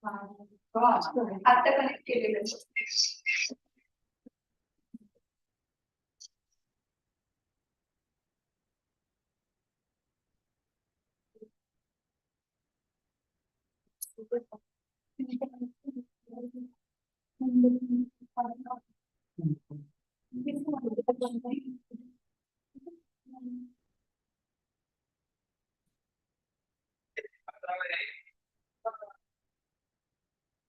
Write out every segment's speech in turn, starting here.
आता कनेक्ट केलेलं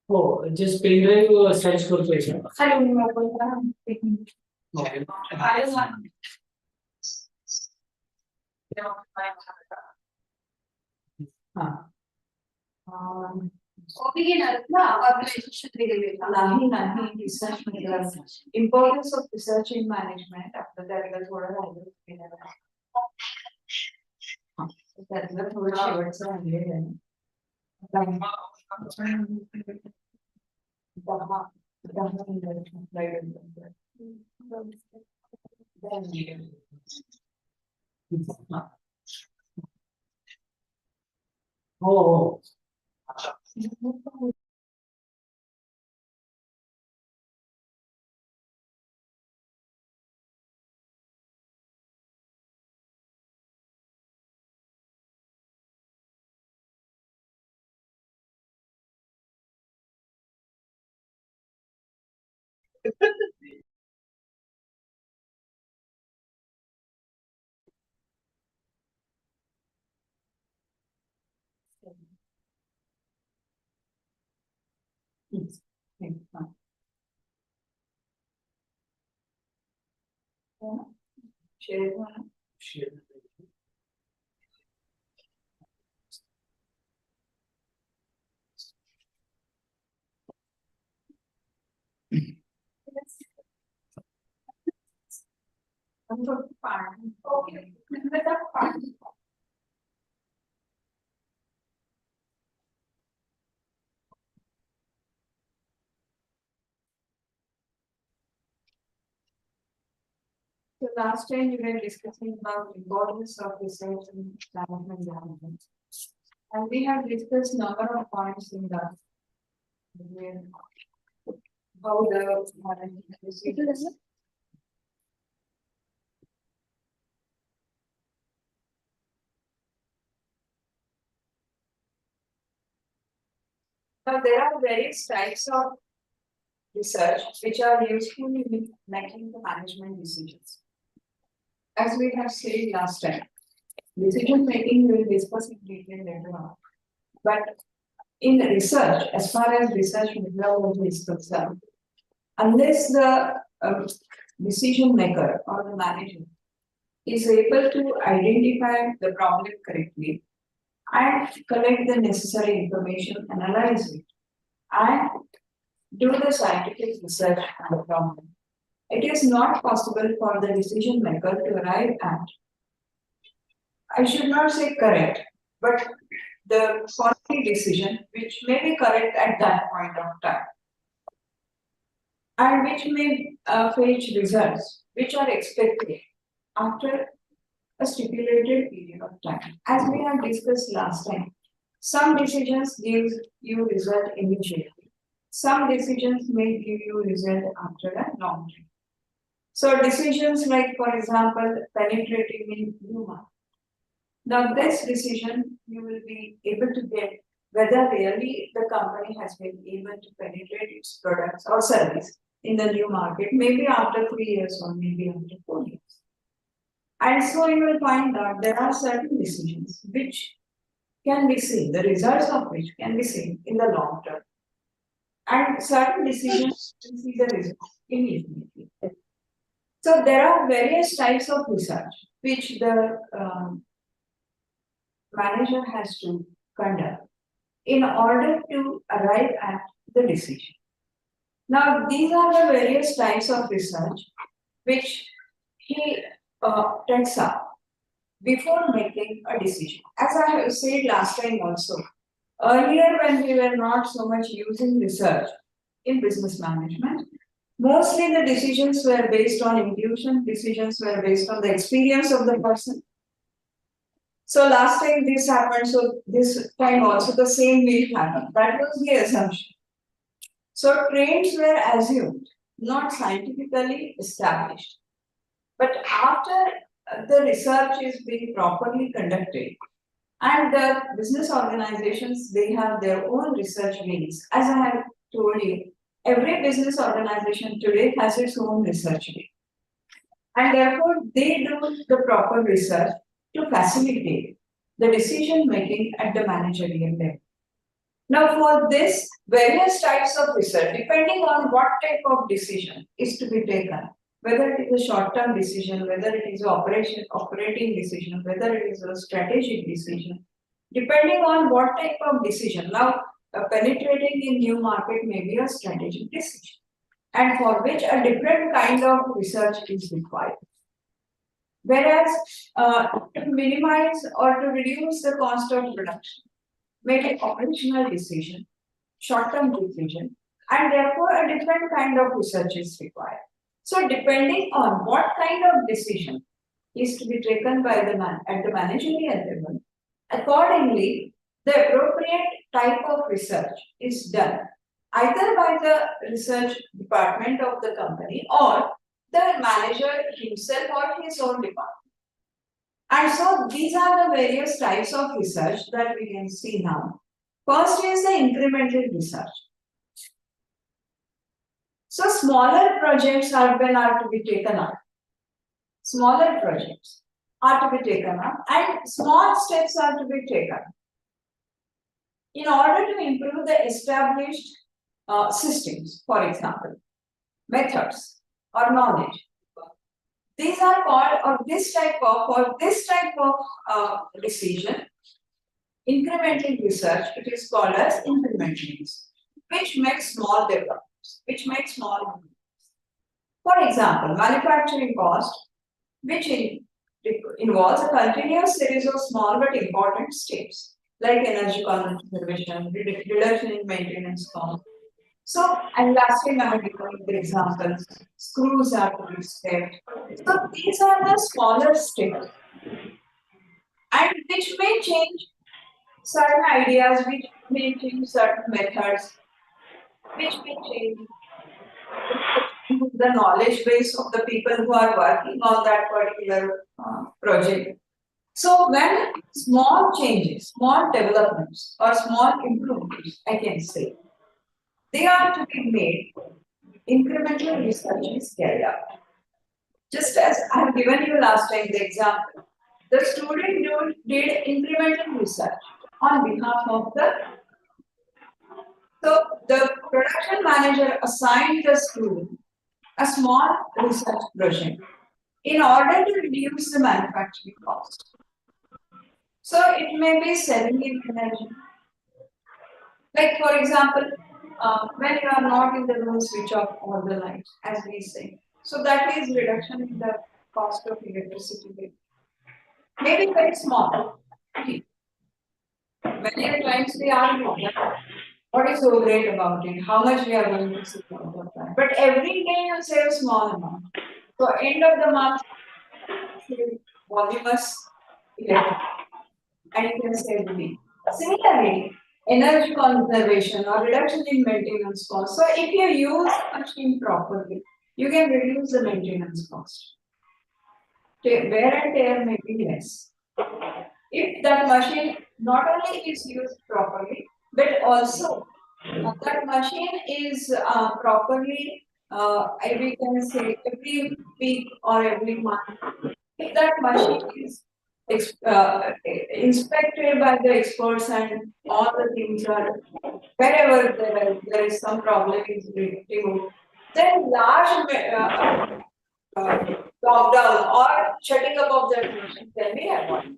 हो जस्ट पेन ड्राईव्ह सर्च करतोय सर. खाली mobile importance of research in management आपलं त्यातलं थोडं राहिलं त्यातलं थोडं शेवटचं राहिलेलं आहे. हो. So last time we were discussing about the importance of research and management, and we have discussed number of points in that. How the management Now there are various types of research which are useful in making the management decisions. As we have said last time, decision making we will discuss in detail later on. But in research, as far as research methodology is concerned, unless the decision maker or the manager is able to identify the problem correctly and collect the necessary information, analyze it, and do the scientific research on the problem, it is not possible for the decision maker to arrive at, I should not say correct, but the quality decision which may be correct at that point of time and which may fetch results which are expected after a stipulated period of time. As we have discussed last time, some decisions give you result immediately. Some decisions may give you result after a long time. So decisions like, for example, penetrating in new market. Now this decision you will be able to get whether really the company has been able to penetrate its products or service in the new market, maybe after 3 years or maybe after 4 years. And so you will find that there are certain decisions which can be seen, the results of which can be seen in the long term. And certain decisions can see the results immediately. So there are various types of research which the manager has to conduct in order to arrive at the decision. Now, these are the various types of research which he takes up before making a decision. As I have said last time also, earlier when we were not so much using research in business management, mostly the decisions were based on intuition, decisions were based on the experience of the person. So last time this happened, so this time also the same will happen. That was the assumption. So trends were assumed, not scientifically established. But after the research is being properly conducted, and the business organizations, they have their own research wings. As I have told you, every business organization today has its own research wing. And therefore, they do the proper research to facilitate the decision making at the managerial level. Now, for this, various types of research, depending on what type of decision is to be taken, whether it is a short-term decision, whether it is an operating decision, whether it is a strategic decision, depending on what type of decision. Now, penetrating in new market may be a strategic decision, and for which a different kind of research is required. Whereas, to minimize or to reduce the cost of production, make an operational decision, short-term decision, and therefore a different kind of research is required. So depending on what kind of decision is to be taken by the at the managerial level, accordingly, the appropriate type of research is done either by the research department of the company or the manager himself or his own department. And so these are the various types of research that we can see now. First is the incremental research. So smaller projects are to be taken up. Smaller projects are to be taken up and small steps are to be taken in order to improve the established systems, for example, methods or knowledge. These are called, or this type of decision, incremental research, it is called as incremental research, which makes small developments, which makes small improvements. For example, manufacturing cost, which involves a continuous series of small but important steps, like energy conservation, reduction in maintenance cost. So, and lastly, I have given the examples, screws are to be stepped. So, these are the smaller steps, and which may change certain ideas, which may change certain methods, which may change the knowledge base of the people who are working on that particular project. So, when small changes, small developments, or small improvements, I can say, they are to be made, incremental research is carried out. Just as I have given you last time the example, the student did incremental research on behalf of the production manager assigned the student a small research project in order to reduce the manufacturing cost. So it may be saving in energy. Like for example, when you are not in the room, switch off all the lights, as we say. So that is reduction in the cost of electricity. Maybe very small. Many times we argue what is so great about it, how much we are going to save out of that. But every day you save a small amount. So end of the month, save voluminous electricity, and you can save money. Similarly, energy conservation or reduction in maintenance cost. So if you use a machine properly, you can reduce the maintenance cost. Wear and tear may be less. If that machine not only is used properly, but also that machine is properly, we can say every week or every month. If that machine is inspected by the experts and all the things are wherever there is some problem is removed, then large lockdown or shutting up of that machine can be avoided.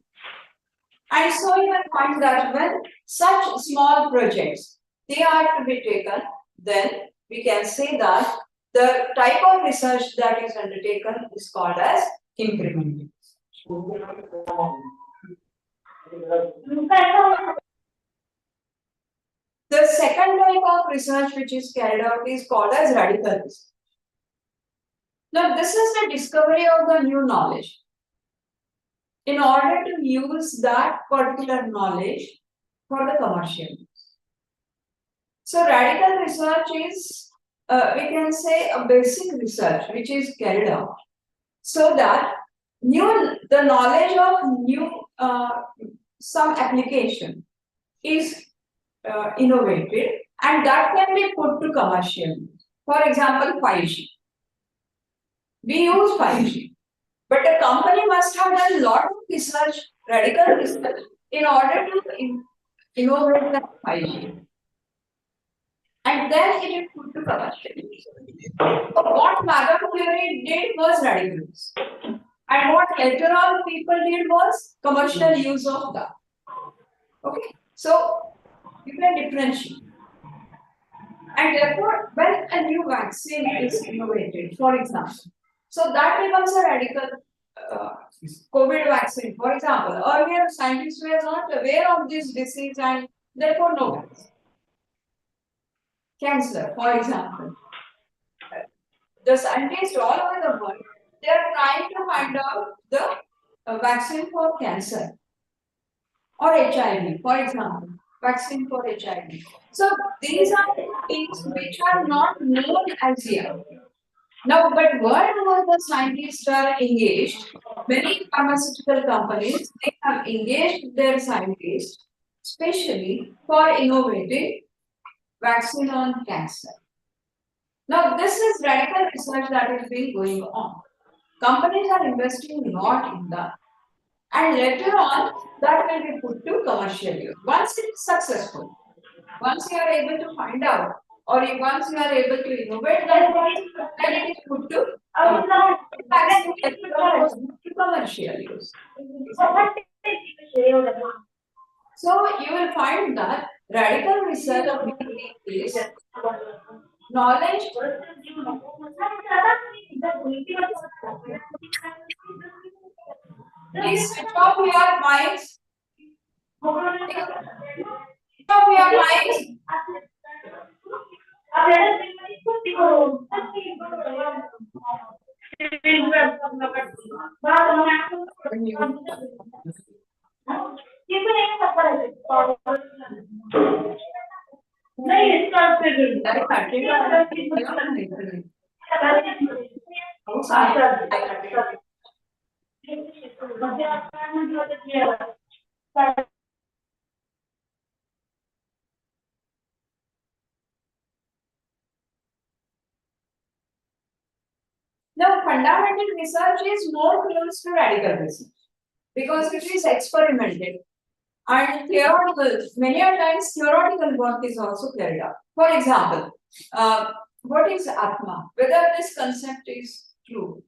And so you will find that when such small projects they are to be taken, then we can say that the type of research that is undertaken is called as incremental. The second type of research which is carried out is called as radical research. Now, this is the discovery of the new knowledge. in order to use that particular knowledge for the commercial use. So radical research is, we can say, a basic research which is carried out so that the knowledge of new some application is innovated and that can be put to commercial use. For example, 5G. We use 5G, but a company must have done a lot of research, radical research, in order to innovate that 5G. And then it is put to commercial use. So what Madame Curie did was radical research. And what later on people did was commercial use of that. Okay, so you can differentiate. And therefore, when a new vaccine is innovated, for example, so that becomes a radical COVID vaccine. For example, earlier scientists were not aware of this disease and therefore no vaccine. Cancer, for example. The scientists all over the world, they are trying to find out the vaccine for cancer or HIV, for example, vaccine for HIV. So these are things which are not known as yet. Now, but wherever the scientists are engaged, many pharmaceutical companies, they have engaged their scientists, especially for innovating vaccine on cancer. Now, this is radical research that is being going on. Companies are investing a lot in that. And later on, that will be put to commercial use. Once it is successful, once you are able to find out, or once you are able to innovate that, then it is put to commercial use. So you will find that radical research is knowledge. Please switch off your minds. Switch off your minds. Now, fundamental research is more close to radical research because it is experimented and theoretical. Many times, theoretical work is also carried out. For example, what is Atma? Whether this concept is true.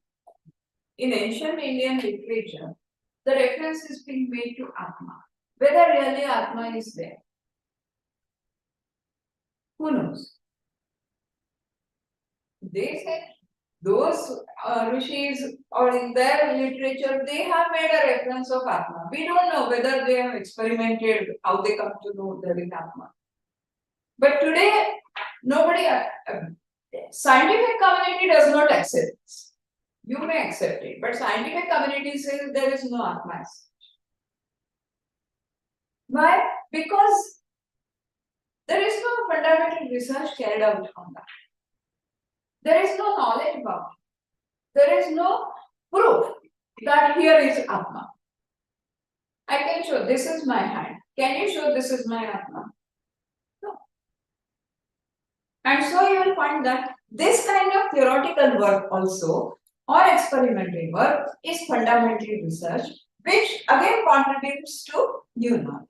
In ancient Indian literature, the reference is being made to Atma. Whether really Atma is there. Who knows? They say those rishis or in their literature, they have made a reference of Atma. We don't know whether they have experimented, how they come to know there is Atma. But today, nobody, scientific community does not accept this. You may accept it, but scientific community says there is no Atma. Why? Because there is no fundamental research carried out on that. There is no knowledge about it. There is no proof that here is Atma. I can show this is my hand. Can you show this is my Atma? No. And so you will find that this kind of theoretical work also or experimental work is fundamental research, which again contributes to new knowledge.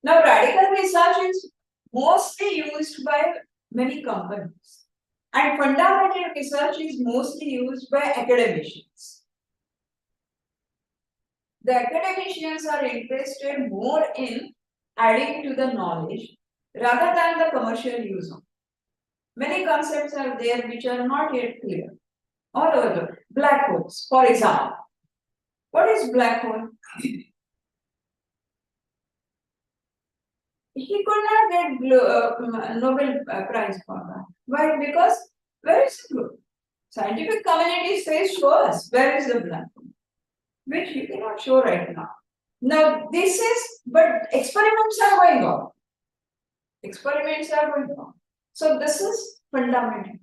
Now, radical research is mostly used by many companies. And fundamental research is mostly used by academicians. The academicians are interested more in adding to the knowledge rather than the commercial use of. Many concepts are there which are not yet clear. All over the black holes, for example. What is black hole? He could not get Nobel Prize for that. Why? Because where is the proof? Scientific community says, show us where is the black hole. which you cannot show right now. Now, this is, but experiments are going on. Experiments are going on. So, this is fundamental.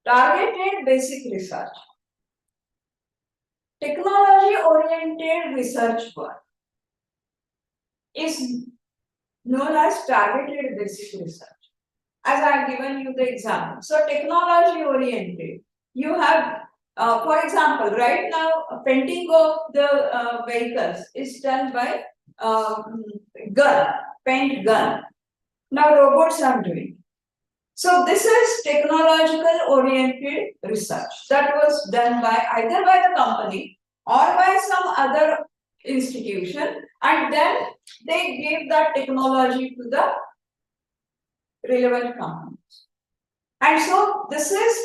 Targeted basic research. Technology oriented research work is known as targeted basic research. As I have given you the example. So, technology oriented. You have, for example, right now, painting of the vehicles is done by paint gun. Now, robots are doing. So, this is technological oriented research that was done by either by the company or by some other institution, and then they gave that technology to the relevant companies. And so this is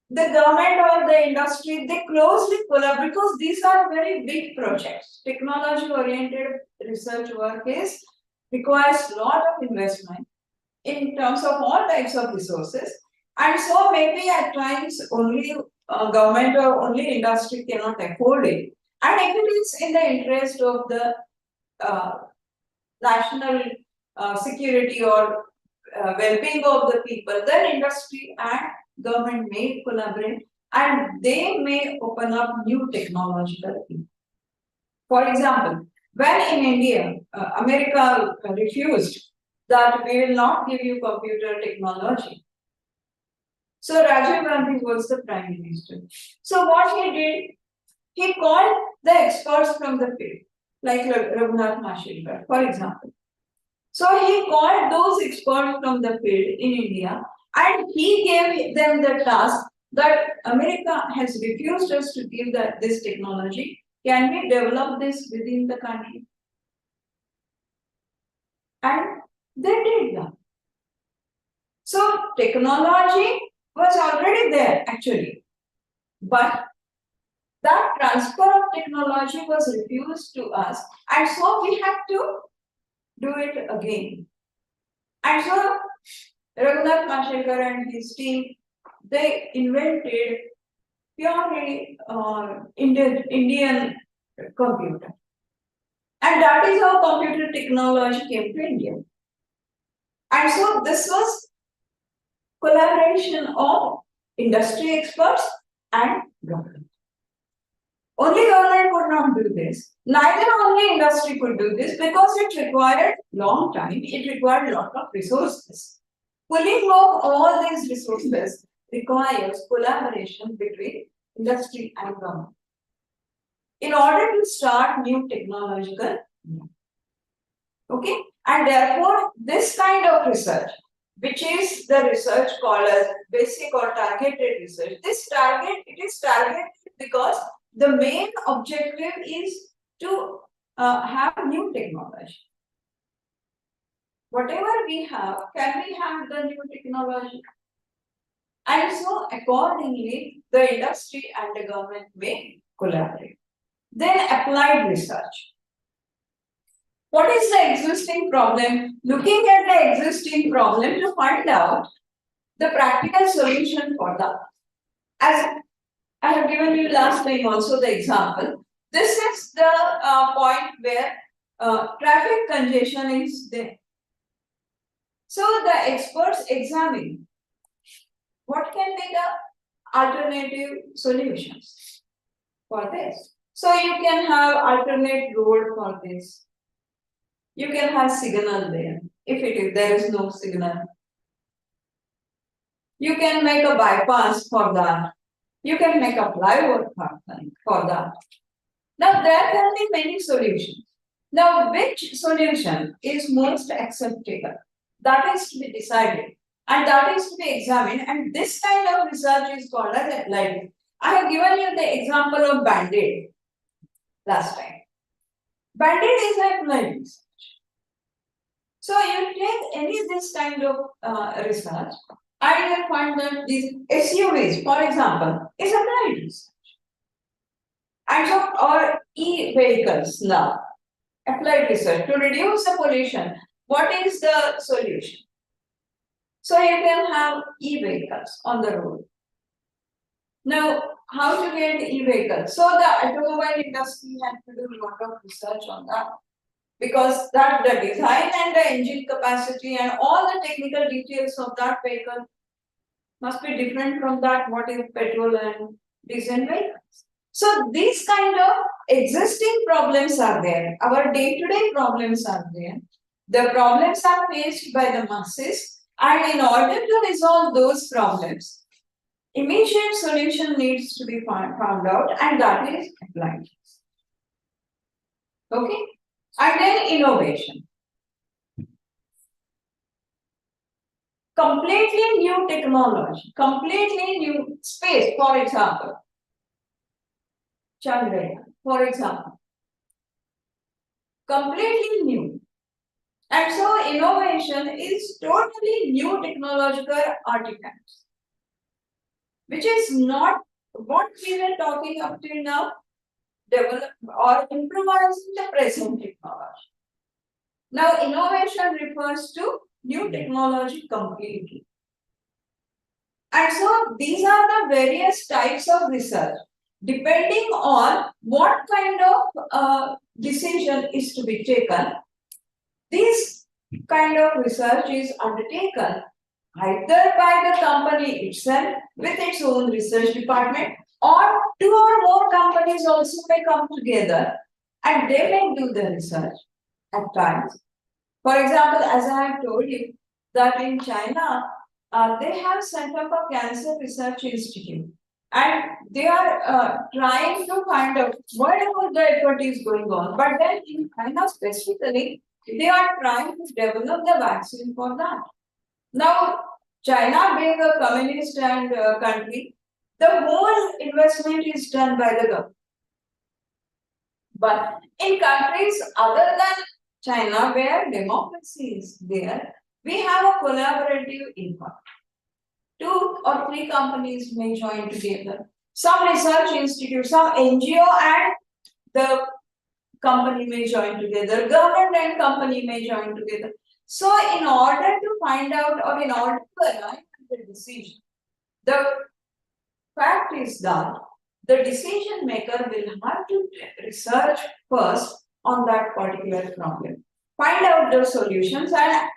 the government or the industry, they closely collaborate because these are very big projects. Technology oriented research work requires a lot of investment in terms of all types of resources. And so maybe at times only government or only industry cannot afford it. And if it is in the interest of the national security or well-being of the people, then industry and government may collaborate and they may open up new technological fields. For example, when in India, America refused that we will not give you computer technology. So Rajiv Gandhi was the prime minister. So what he did, he called the experts from the field, like Raghunath Mashilkar, for example. So he called those experts from the field in India and he gave them the task that America has refused us to give this technology. Can we develop this within the country? And they did that. So technology was already there actually, but that transfer of technology was refused to us, and so we had to do it again. And so Raghunath Mashilkar and his team, they invented purely Indian computer. And that is how computer technology came to India. And so this was collaboration of industry experts and government. Only government could not do this. Neither only industry could do this because it required long time. It required a lot of resources. Pulling of all these resources requires collaboration between industry and government in order to start new technological. Okay, and therefore this kind of research, which is the research called as basic or targeted research, it is targeted because the main objective is to have new technology. Whatever we have, can we have the new technology? And so accordingly, the industry and the government may collaborate. Then applied research. What is the existing problem? Looking at the existing problem to find out the practical solution for that. As I have given you last time also the example. This is the point where traffic congestion is there. So the experts examine what can be the alternative solutions for this. So you can have alternate road for this. You can have signal there. If there is no signal, you can make a bypass for that. You can make a flyover for that. Now there can be many solutions. Now which solution is most acceptable? That is to be decided and that is to be examined, and this kind of research is called as applied. I have given you the example of Band-Aid last time. Band-Aid is applied research. So you take any this kind of research, and you will find that these SUVs, for example, is applied research. And so, or e-vehicles now, applied research to reduce the pollution. What is the solution? So you can have e-vehicles on the road. Now, how to get e-vehicles. So the automobile industry had to do a lot of research on that, because that the design and the engine capacity and all the technical details of that vehicle must be different from that what is petrol and diesel vehicles. So these kind of existing problems are there. Our day-to-day problems are there. The problems are faced by the masses, and in order to resolve those problems, immediate solution needs to be found out, and that is applied. Okay, and then innovation. Completely new technology, completely new space, for example. Chandrayaan, for example. Completely new. And so innovation is totally new technological artifacts, which is not what we were talking up till now, develop or improvising the present technology. Now innovation refers to new technology completely. And so these are the various types of research. Depending on what kind of decision is to be taken, this kind of research is undertaken either by the company itself with its own research department, or two or more companies also may come together and they may do the research at times. For example, as I have told you, that in China, they have set up a cancer research institute, and they are trying to find out whatever the effort is going on. But then in China specifically, they are trying to develop the vaccine for that. Now, China being a communist and country, the whole investment is done by the government. But in countries other than China, where democracy is there, we have a collaborative effort. 2 or 3 companies may join together. Some research institute, some NGO and the company may join together. Government and company may join together. So in order to find out, or in order to arrive at the decision, the fact is that the decision maker will have to research first on that particular problem, find out the solutions and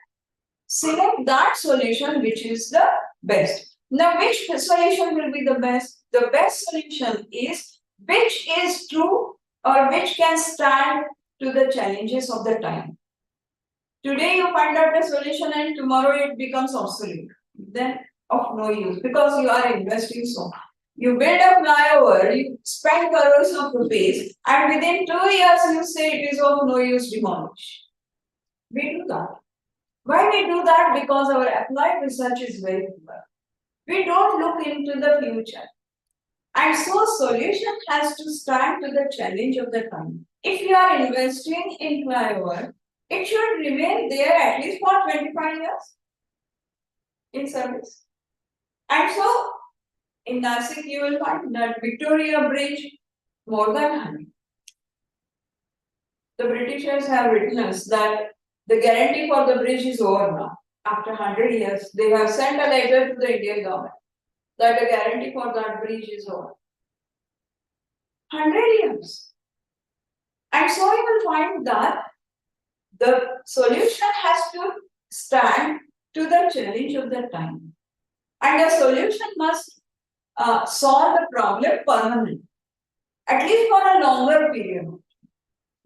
select that solution which is the best. Now, which solution will be the best? The best solution is which is true or which can stand to the challenges of the time. Today you find out the solution and tomorrow it becomes obsolete. Then of no use, because you are investing so much. You build a flyover, you spend crores of rupees, and within 2 years you say it is of no use, demolish. We do that. Why we do that? Because our applied research is very poor. We don't look into the future. And so solution has to stand to the challenge of the time. If you are investing in flyover, it should remain there at least for 25 years in service. And so in Nasik, you will find that Victoria Bridge, more than 100. The Britishers have written us that the guarantee for the bridge is over now. After 100 years, they have sent a letter to the Indian government that the guarantee for that bridge is over. 100 years. And so you will find that the solution has to stand to the challenge of the time. And the solution must solve the problem permanently, at least for a longer period.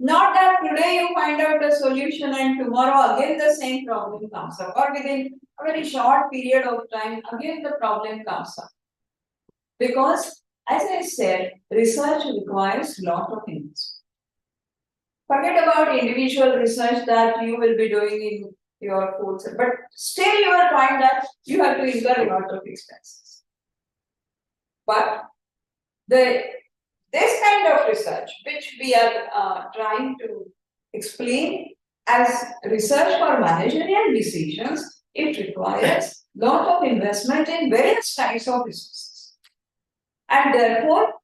Not that today you find out the solution and tomorrow again the same problem comes up, or within a very short period of time again the problem comes up. Because as I said, research requires lot of things. Forget about individual research that you will be doing in your course, but still you will find that you have to incur a lot of expenses. But this kind of research, which we are trying to explain as research for managerial decisions, it requires lot of investment in various types of resources. And therefore,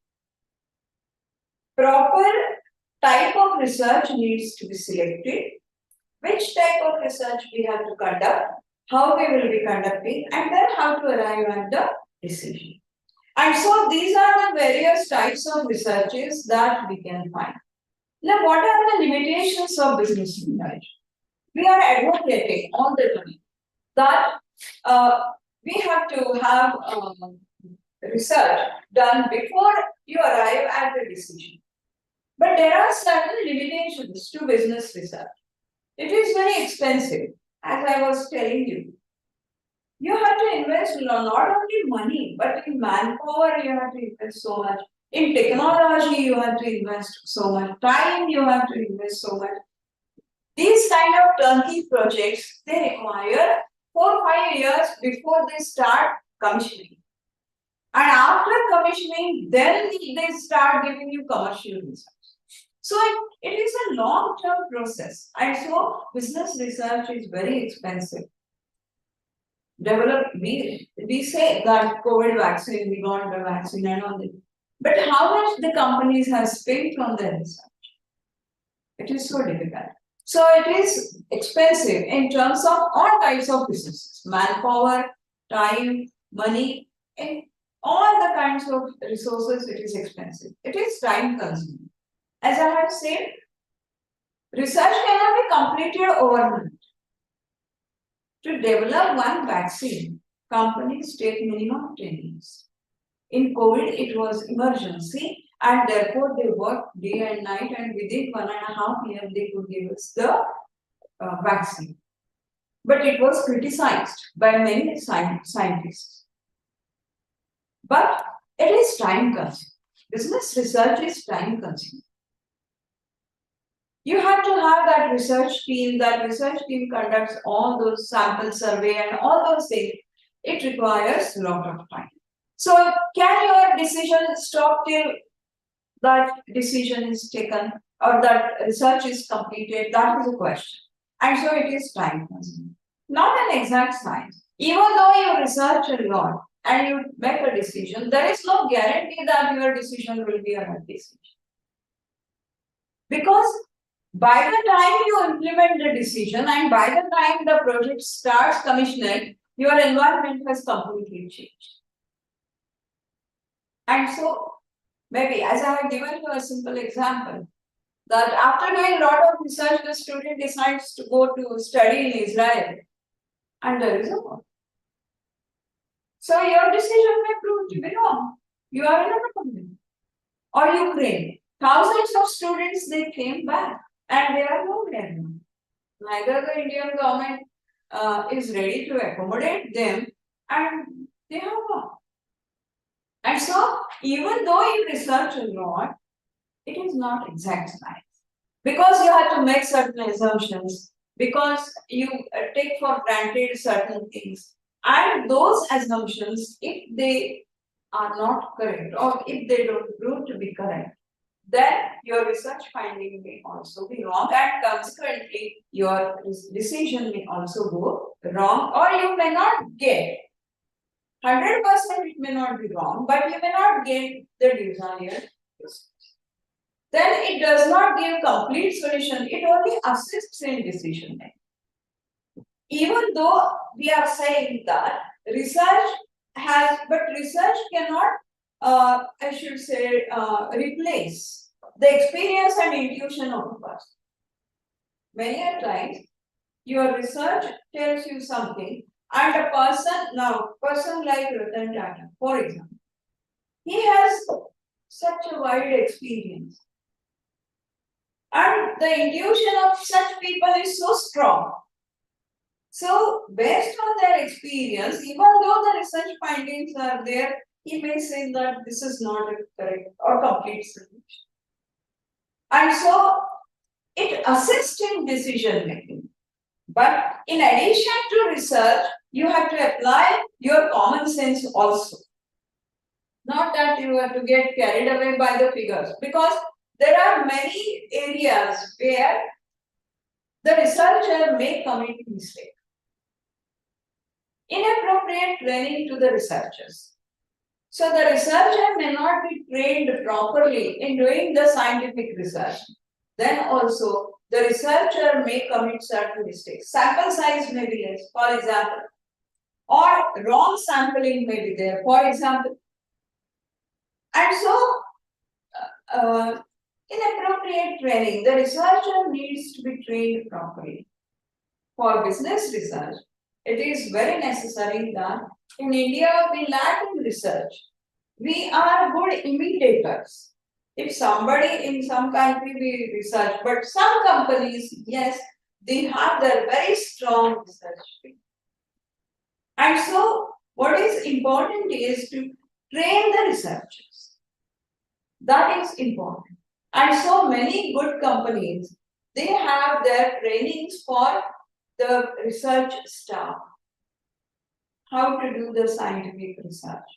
proper type of research needs to be selected, which type of research we have to conduct, how we will be conducting, and then how to arrive at the decision. And so these are the various types of researches that we can find. Now, what are the limitations of business research? We are advocating all the time that we have to have research done before you arrive at the decision. But there are certain limitations to business research. It is very expensive, as I was telling you. You have to invest not only money, but in manpower, you have to invest so much. In technology, you have to invest so much. Time, you have to invest so much. These kind of turnkey projects, they require 4 or 5 years before they start commissioning. And after commissioning, then they start giving you commercial results. So it is a long-term process. And so business research is very expensive. We say that COVID vaccine, we got the vaccine and all that. But how much the companies have spent on their research? It is so difficult. So it is expensive in terms of all types of businesses, manpower, time, money, and all the kinds of resources. It is expensive. It is time consuming. As I have said, research cannot be completed overnight. To develop one vaccine, companies take minimum 10 years. In COVID, it was emergency, and therefore they worked day and night, and within 1.5 years, they could give us the vaccine. But it was criticized by many scientists. But it is time consuming. Business research is time consuming. You have to have that research team. That research team conducts all those sample survey and all those things. It requires a lot of time. So can your decision stop till that decision is taken or that research is completed? That is a question. And so it is time consuming. Not an exact science. Even though you research a lot and you make a decision, there is no guarantee that your decision will be a right decision. Because by the time you implement the decision and by the time the project starts commissioning, your environment has completely changed. And so, maybe as I have given you a simple example, that after doing a lot of research, the student decides to go to study in Israel, and there is a war. So your decision may prove to be wrong. You are in a problem. Or Ukraine, thousands of students, they came back. And they are nowhere now. Neither the Indian government is ready to accommodate them, and they have gone. And so, even though you research a lot, it is not exact science. Because you have to make certain assumptions, because you take for granted certain things. And those assumptions, if they are not correct, or if they don't prove to be correct, then your research finding may also be wrong, and consequently your decision may also go wrong, or you may not get 100%. It may not be wrong, but you may not get the desired result. Then it does not give complete solution. It only assists in decision making. Even though we are saying that research has, but research cannot I should say, replace the experience and intuition of a person. Many a times, your research tells you something, and a person like Ratan Tata, for example, he has such a wide experience. And the intuition of such people is so strong. So, based on their experience, even though the research findings are there, he may say that this is not a correct or complete solution. And so it assists in decision making. But in addition to research, you have to apply your common sense also. Not that you have to get carried away by the figures, because there are many areas where the researcher may commit mistake. Inappropriate training to the researchers. So the researcher may not be trained properly in doing the scientific research. Then also the researcher may commit certain mistakes. Sample size may be less, for example, or wrong sampling may be there. For example, And so, in appropriate training, the researcher needs to be trained properly. For business research, it is very necessary that in India we lack in research. We are good imitators. If somebody in some country we research, but some companies, yes, they have their very strong research field. And so, what is important is to train the researchers. That is important. And so many good companies, they have their trainings for the research staff. How to do the scientific research.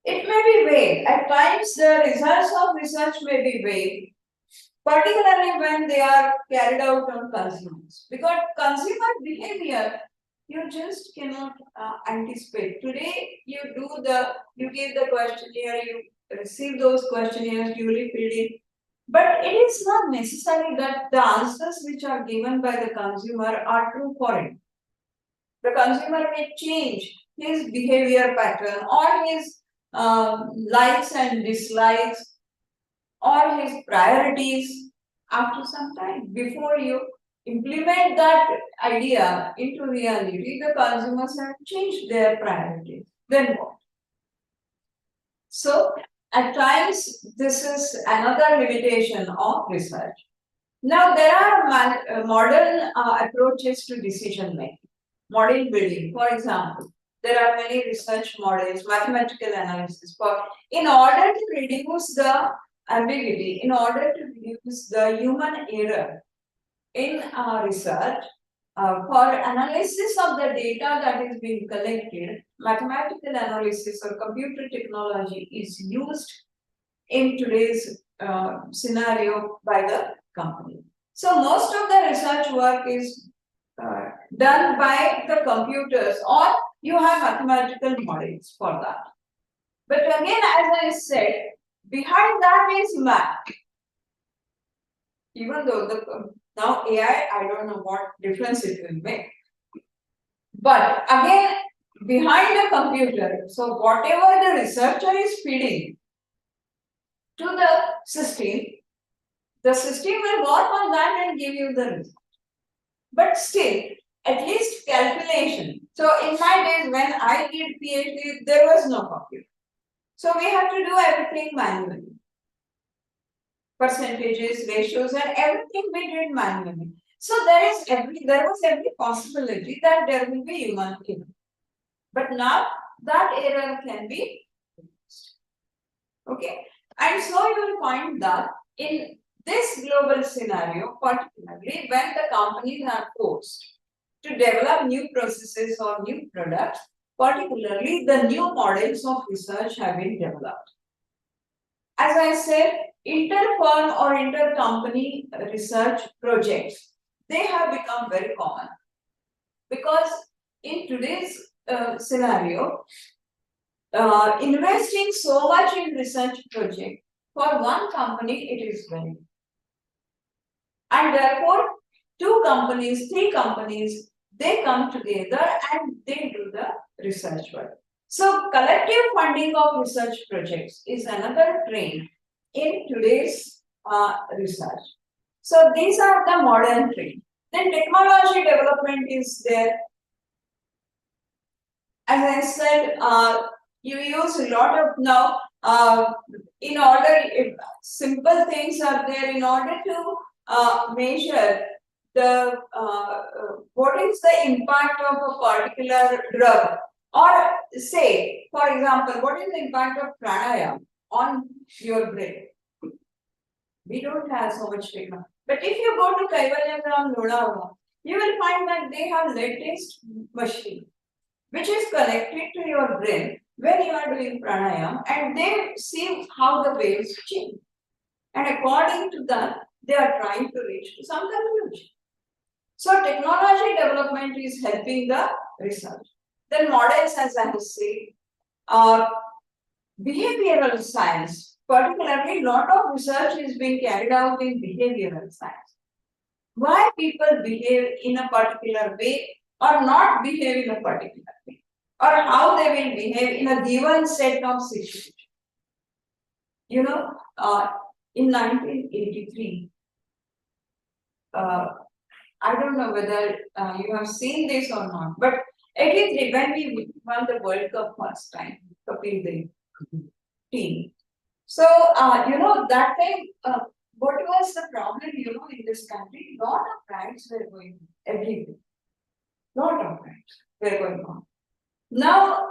It may be vague. At times, the results of research may be vague, particularly when they are carried out on consumers. Because consumer behavior, you just cannot anticipate. Today, you give the questionnaire, you receive those questionnaires duly filled in. But it is not necessary that the answers which are given by the consumer are true for it. The consumer may change his behavior pattern or his likes and dislikes or his priorities after some time. Before you implement that idea into reality, the consumers have changed their priorities. Then what? So, at times, this is another limitation of research. Now, there are modern approaches to decision making. Model building, for example, there are many research models, mathematical analysis in order to reduce the ambiguity, in order to reduce the human error in research, for analysis of the data that is being collected, mathematical analysis or computer technology is used in today's scenario by the company. So most of the research work is done by the computers, or you have mathematical models for that. But again, as I said, behind that is math. Even though now AI, I don't know what difference it will make. But again, behind the computer, so whatever the researcher is feeding to the system will work on that and give you the result. But still, at least calculation. So in my days when I did PhD, there was no computer. So we have to do everything manually. Percentages, ratios, and everything we did manually. So there was every possibility that there will be human error. But now that error can be reduced. Okay. And so you will find that in this global scenario, particularly when the companies are forced to develop new processes or new products, particularly the new models of research have been developed. As I said, inter-firm or inter-company research projects, they have become very common. Because in today's scenario, investing so much in research project for one company, it is very. And therefore, 2 companies, 3 companies, they come together and they do the research work. So, collective funding of research projects is another trend in today's research. So, these are the modern trends. Then technology development is there. As I said, you use a lot of now, in order, simple things are there in order to measure the what is the impact of a particular drug, or say, for example, what is the impact of pranayama on your brain? We don't have so much technology. But if you go to Kaivalyagram, Lonavala, you will find that they have latest machine which is connected to your brain when you are doing pranayama, and they see how the waves change. And according to that, they are trying to reach to some conclusion. So technology development is helping the research. Then models, as I have said, behavioral science, particularly lot of research is being carried out in behavioral science. Why people behave in a particular way or not behave in a particular way. or how they will behave in a given set of situations. You know, in 1983, I don't know whether you have seen this or not, but 83 when we won the World Cup first time, Kapil Dev team. So that time, what was the problem? In this country, lot of riots were going on everywhere. Lot of riots were going on. Now,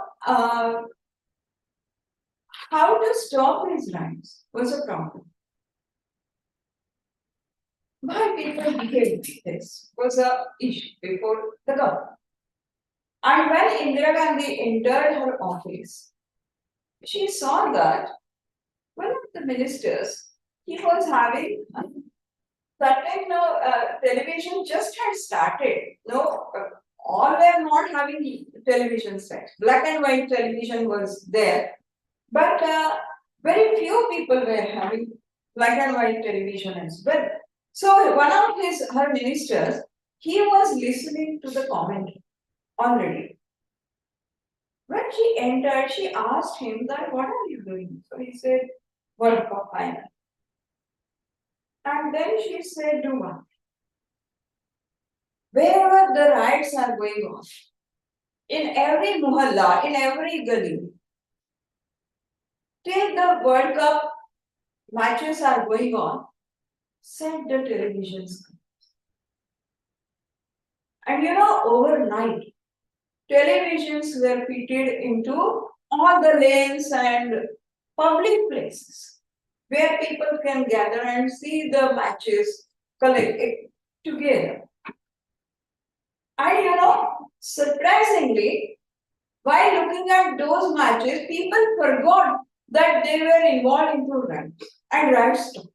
how to stop these riots was a problem. Why people behaved like this was a issue before the government. And when Indira Gandhi entered her office, she saw that one of the ministers, he was having that time television just had started. All were not having television sets. Black and white television was there, but very few people were having black and white television as well. So one of her ministers, he was listening to the commentary on radio. When she entered, she asked him that, what are you doing? So he said, World Cup final. And then she said, do what? Wherever the riots are going on, in every muhalla, in every gully, till the World Cup matches are going on, set the television screen. And overnight, televisions were fitted into all the lanes and public places where people can gather and see the matches collected together. And surprisingly, while looking at those matches, people forgot that they were involved into riots and riots too.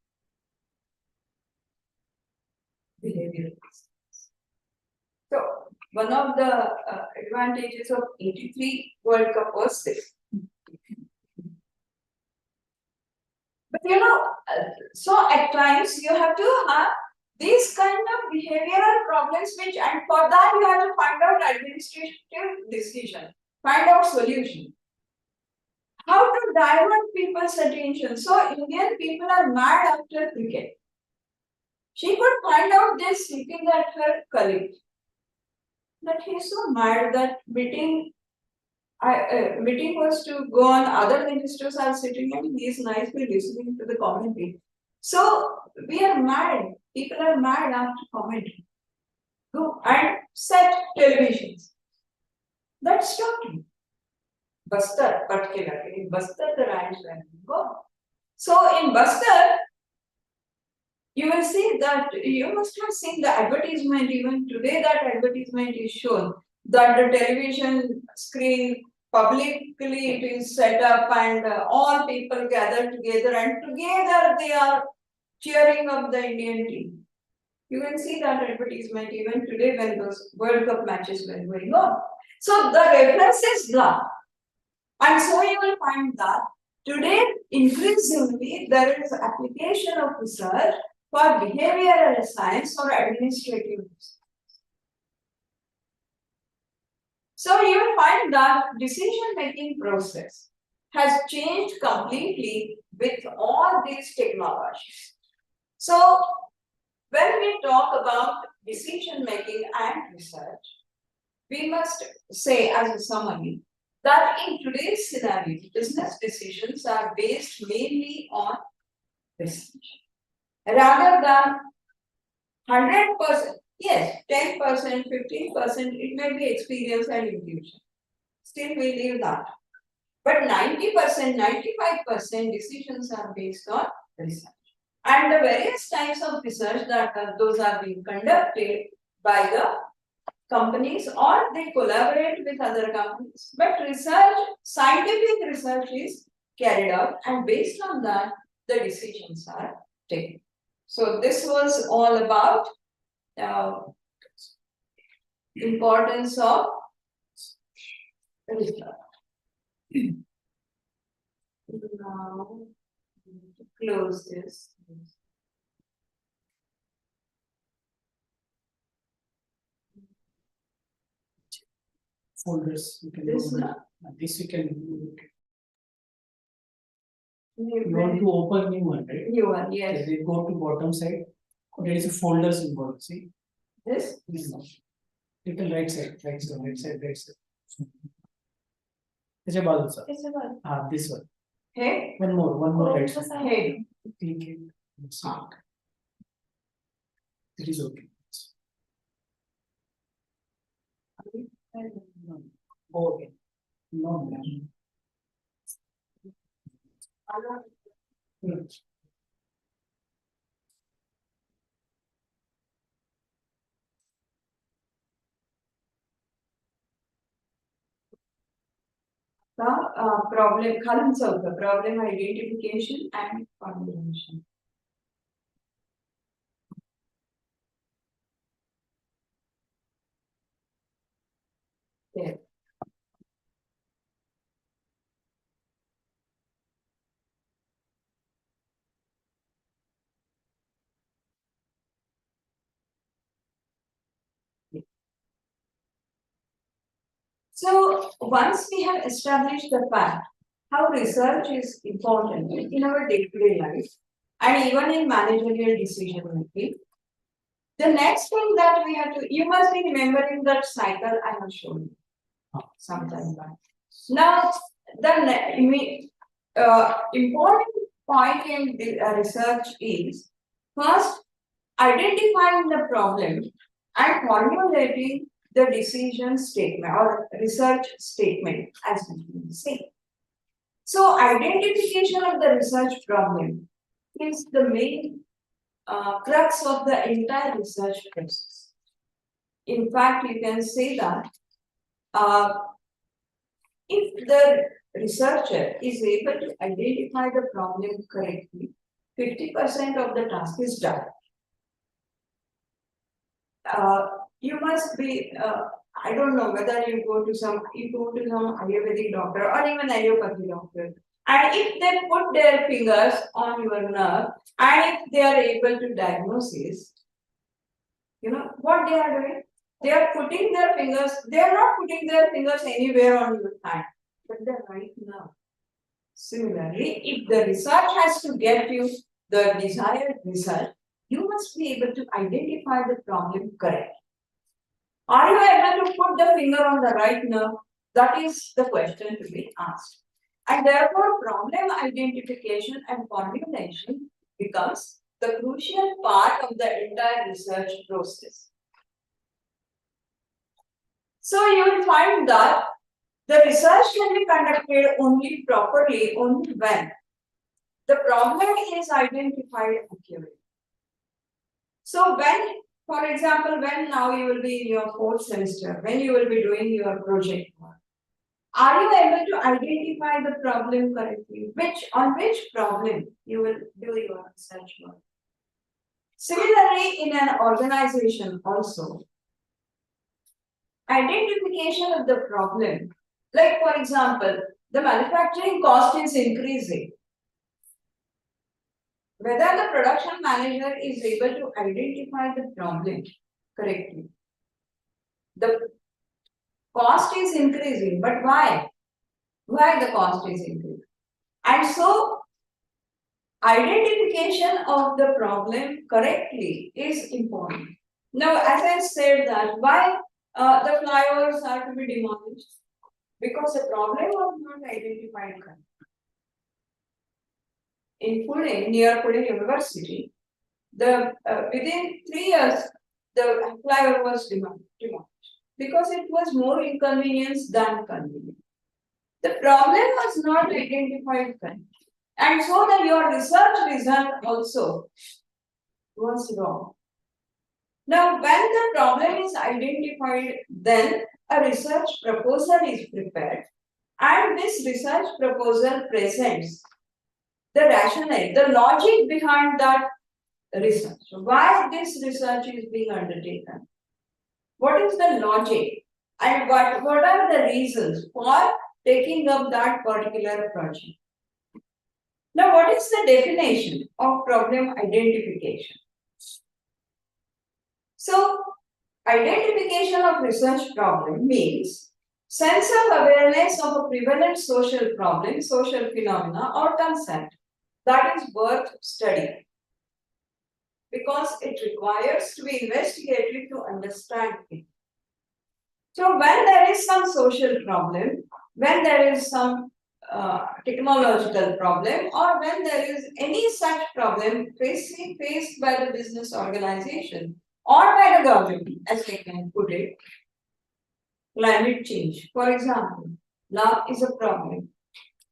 Behavior. So, one of the advantages of 83 World Cup was this. But so at times you have to have these kind of behavioral problems and for that you have to find out administrative decision, find out solution. How to divert people's attention. So Indian people are mad after cricket. She could find out this looking at her colleague. That he's so mad that meeting was to go on, other ministers are sitting and he is nicely listening to the commentary. So we are mad. People are mad after commentary. Go and set televisions. That stopped me. Bastar, particularly. In Bastar, the riots were go. So in Bastar, you will see that you must have seen the advertisement. Even today, that advertisement is shown that the television screen publicly it is set up and all people gather together and together they are cheering up the Indian team. You can see that advertisement even today when those World Cup matches were going on. So the reference is that. And so you will find that today increasingly there is application of research for behavioral science or administrative research. So you will find that decision-making process has changed completely with all these technologies. So when we talk about decision-making and research, we must say as a summary that in today's scenario, business decisions are based mainly on research. Rather than 100%, yes, 10%, 15%, it may be experience and intuition. Still, we leave that. But 90%, 95% decisions are based on research. And the various types of research that those are being conducted by the companies or they collaborate with other companies. But research, scientific research is carried out and based on that, the decisions are taken. So this was all about importance of research. Now, to close this. folders. You can This do one? this. You can do. New You want to open new one, right? one, yes. Okay, they go to bottom side. There is a folder symbol. See, This? little right side, right side, right side, right side. This is also, sir. This one. This one. Hey? One more right side. Hey. Click it. It is okay. Okay. No, man. The problem, columns of the problem identification and formulation. There. So once we have established the fact how research is important in our day-to-day life and even in managerial decision making, the next thing that we have to, you must be remembering that cycle I have shown you sometime back. Now, the important point in the, research is first identifying the problem and formulating the decision statement or research statement, as we say. So, identification of the research problem is the main crux of the entire research process. In fact, you can say that if the researcher is able to identify the problem correctly, 50% of the task is done. You must be, I don't know whether you go to some Ayurvedic doctor or even allopathy doctor. And if they put their fingers on your nerve and if they are able to diagnose this, you know what they are doing? They are putting their fingers, they are not putting their fingers anywhere on your hand, but they're right now. Similarly, if the research has to get you the desired result, you must be able to identify the problem correctly. Are you able to put the finger on the right nerve? That is the question to be asked. And therefore, problem identification and formulation becomes the crucial part of the entire research process. So you will find that the research can be conducted only properly only when the problem is identified accurately. So when, for example, when now you will be in your fourth semester, when you will be doing your project work, are you able to identify the problem correctly? On which problem you will do your research work? Similarly, in an organization also, identification of the problem, like for example, the manufacturing cost is increasing. Whether the production manager is able to identify the problem correctly. The cost is increasing, but why? Why the cost is increasing? And so, identification of the problem correctly is important. Now, as I said that why the flyovers are to be demolished? Because the problem was not identified correctly. In Pune, near Pune University, within 3 years, the flyover was demolished because it was more inconvenience than convenience. The problem was not identified correctly. And so that your research result also was wrong. Now, when the problem is identified, then a research proposal is prepared, and this research proposal presents the rationale, the logic behind that research. Why this research is being undertaken? What is the logic? And what are the reasons for taking up that particular project? Now, what is the definition of problem identification? So, identification of research problem means sense of awareness of a prevalent social problem, social phenomena, or concept that is worth studying because it requires to be investigated to understand it. So, when there is some social problem, when there is some technological problem, or when there is any such problem faced by the business organization or by the government, as I can put it, climate change, for example, now is a problem.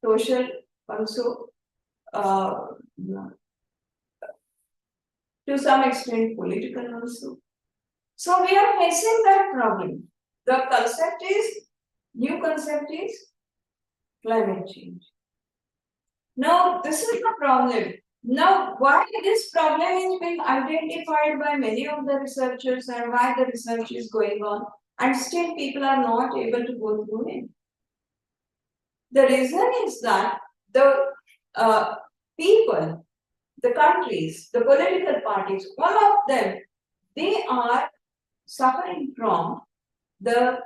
Social also, uh, to some extent, political also. So we are facing that problem. The new concept is climate change. Now, this is the problem. Now, why this problem is being identified by many of the researchers and why the research is going on, and still people are not able to go through it. The reason is that the people, the countries, the political parties, all of them, they are suffering from the,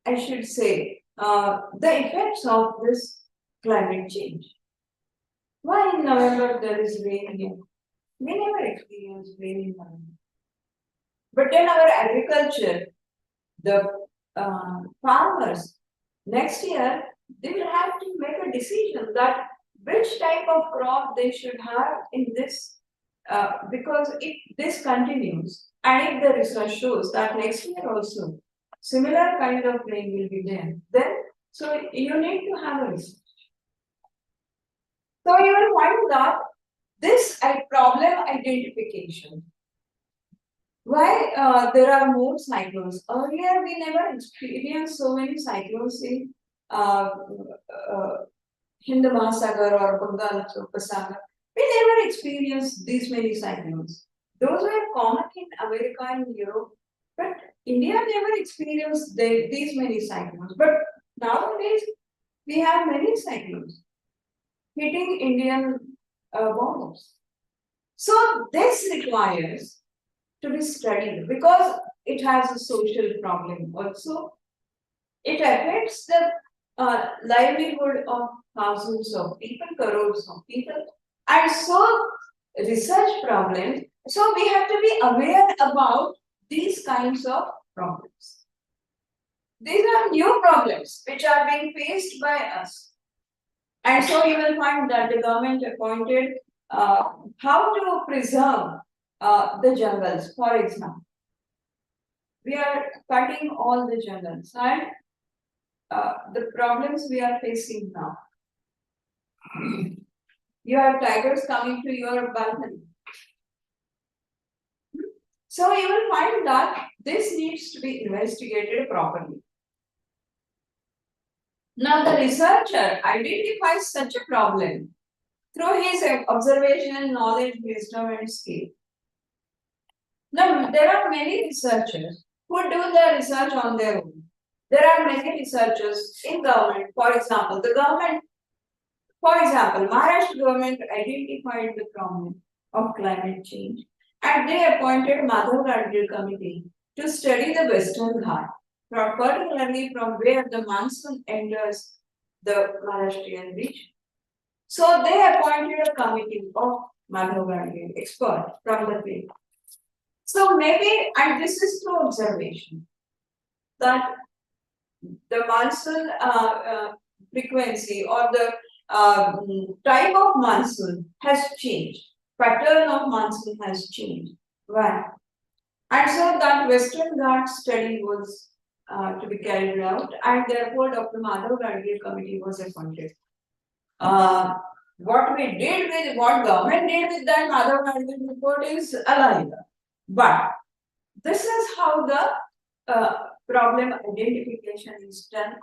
I should say, the effects of this climate change. Why in November there is rain here? We never experience rain in November. But in our agriculture, the farmers, next year, they will have to make a decision that which type of crop they should have in this, because if this continues, and if the research shows that next year also similar kind of rain will be there, then so you need to have a research. So you will find that this problem identification. Why there are more cyclones? Earlier we never experienced so many cyclones in Hind Mahasagar or Bengal Upasagar. We never experienced these many cyclones. Those were common in America and Europe, but India never experienced these many cyclones. But nowadays we have many cyclones hitting Indian borders. So this requires to be studied because it has a social problem also. It affects the livelihood of thousands of people, crores of people, and so research problems. So we have to be aware about these kinds of problems. These are new problems which are being faced by us. And so you will find that the government appointed how to preserve the jungles, for example. We are cutting all the jungles and the problems we are facing now. You have tigers coming to your balcony. So you will find that this needs to be investigated properly. Now the researcher identifies such a problem through his observation, knowledge, wisdom, and skill. Now there are many researchers who do the research on their own. There are many researchers in government. For example, Maharashtra government identified the problem of climate change and they appointed Madhav Gadgil committee to study the Western Ghat, particularly from where the monsoon enters the Maharashtrian region. So they appointed a committee of Madhav Gadgil expert from the field. So maybe, and this is through observation, that the monsoon frequency or the type of monsoon has changed. Pattern of monsoon has changed. Why? And so that Western Ghat study was to be carried out, and therefore Dr. Madhav Gadgil committee was appointed. What government did with that Madhav Gadgil report is alive. But this is how the problem identification is done.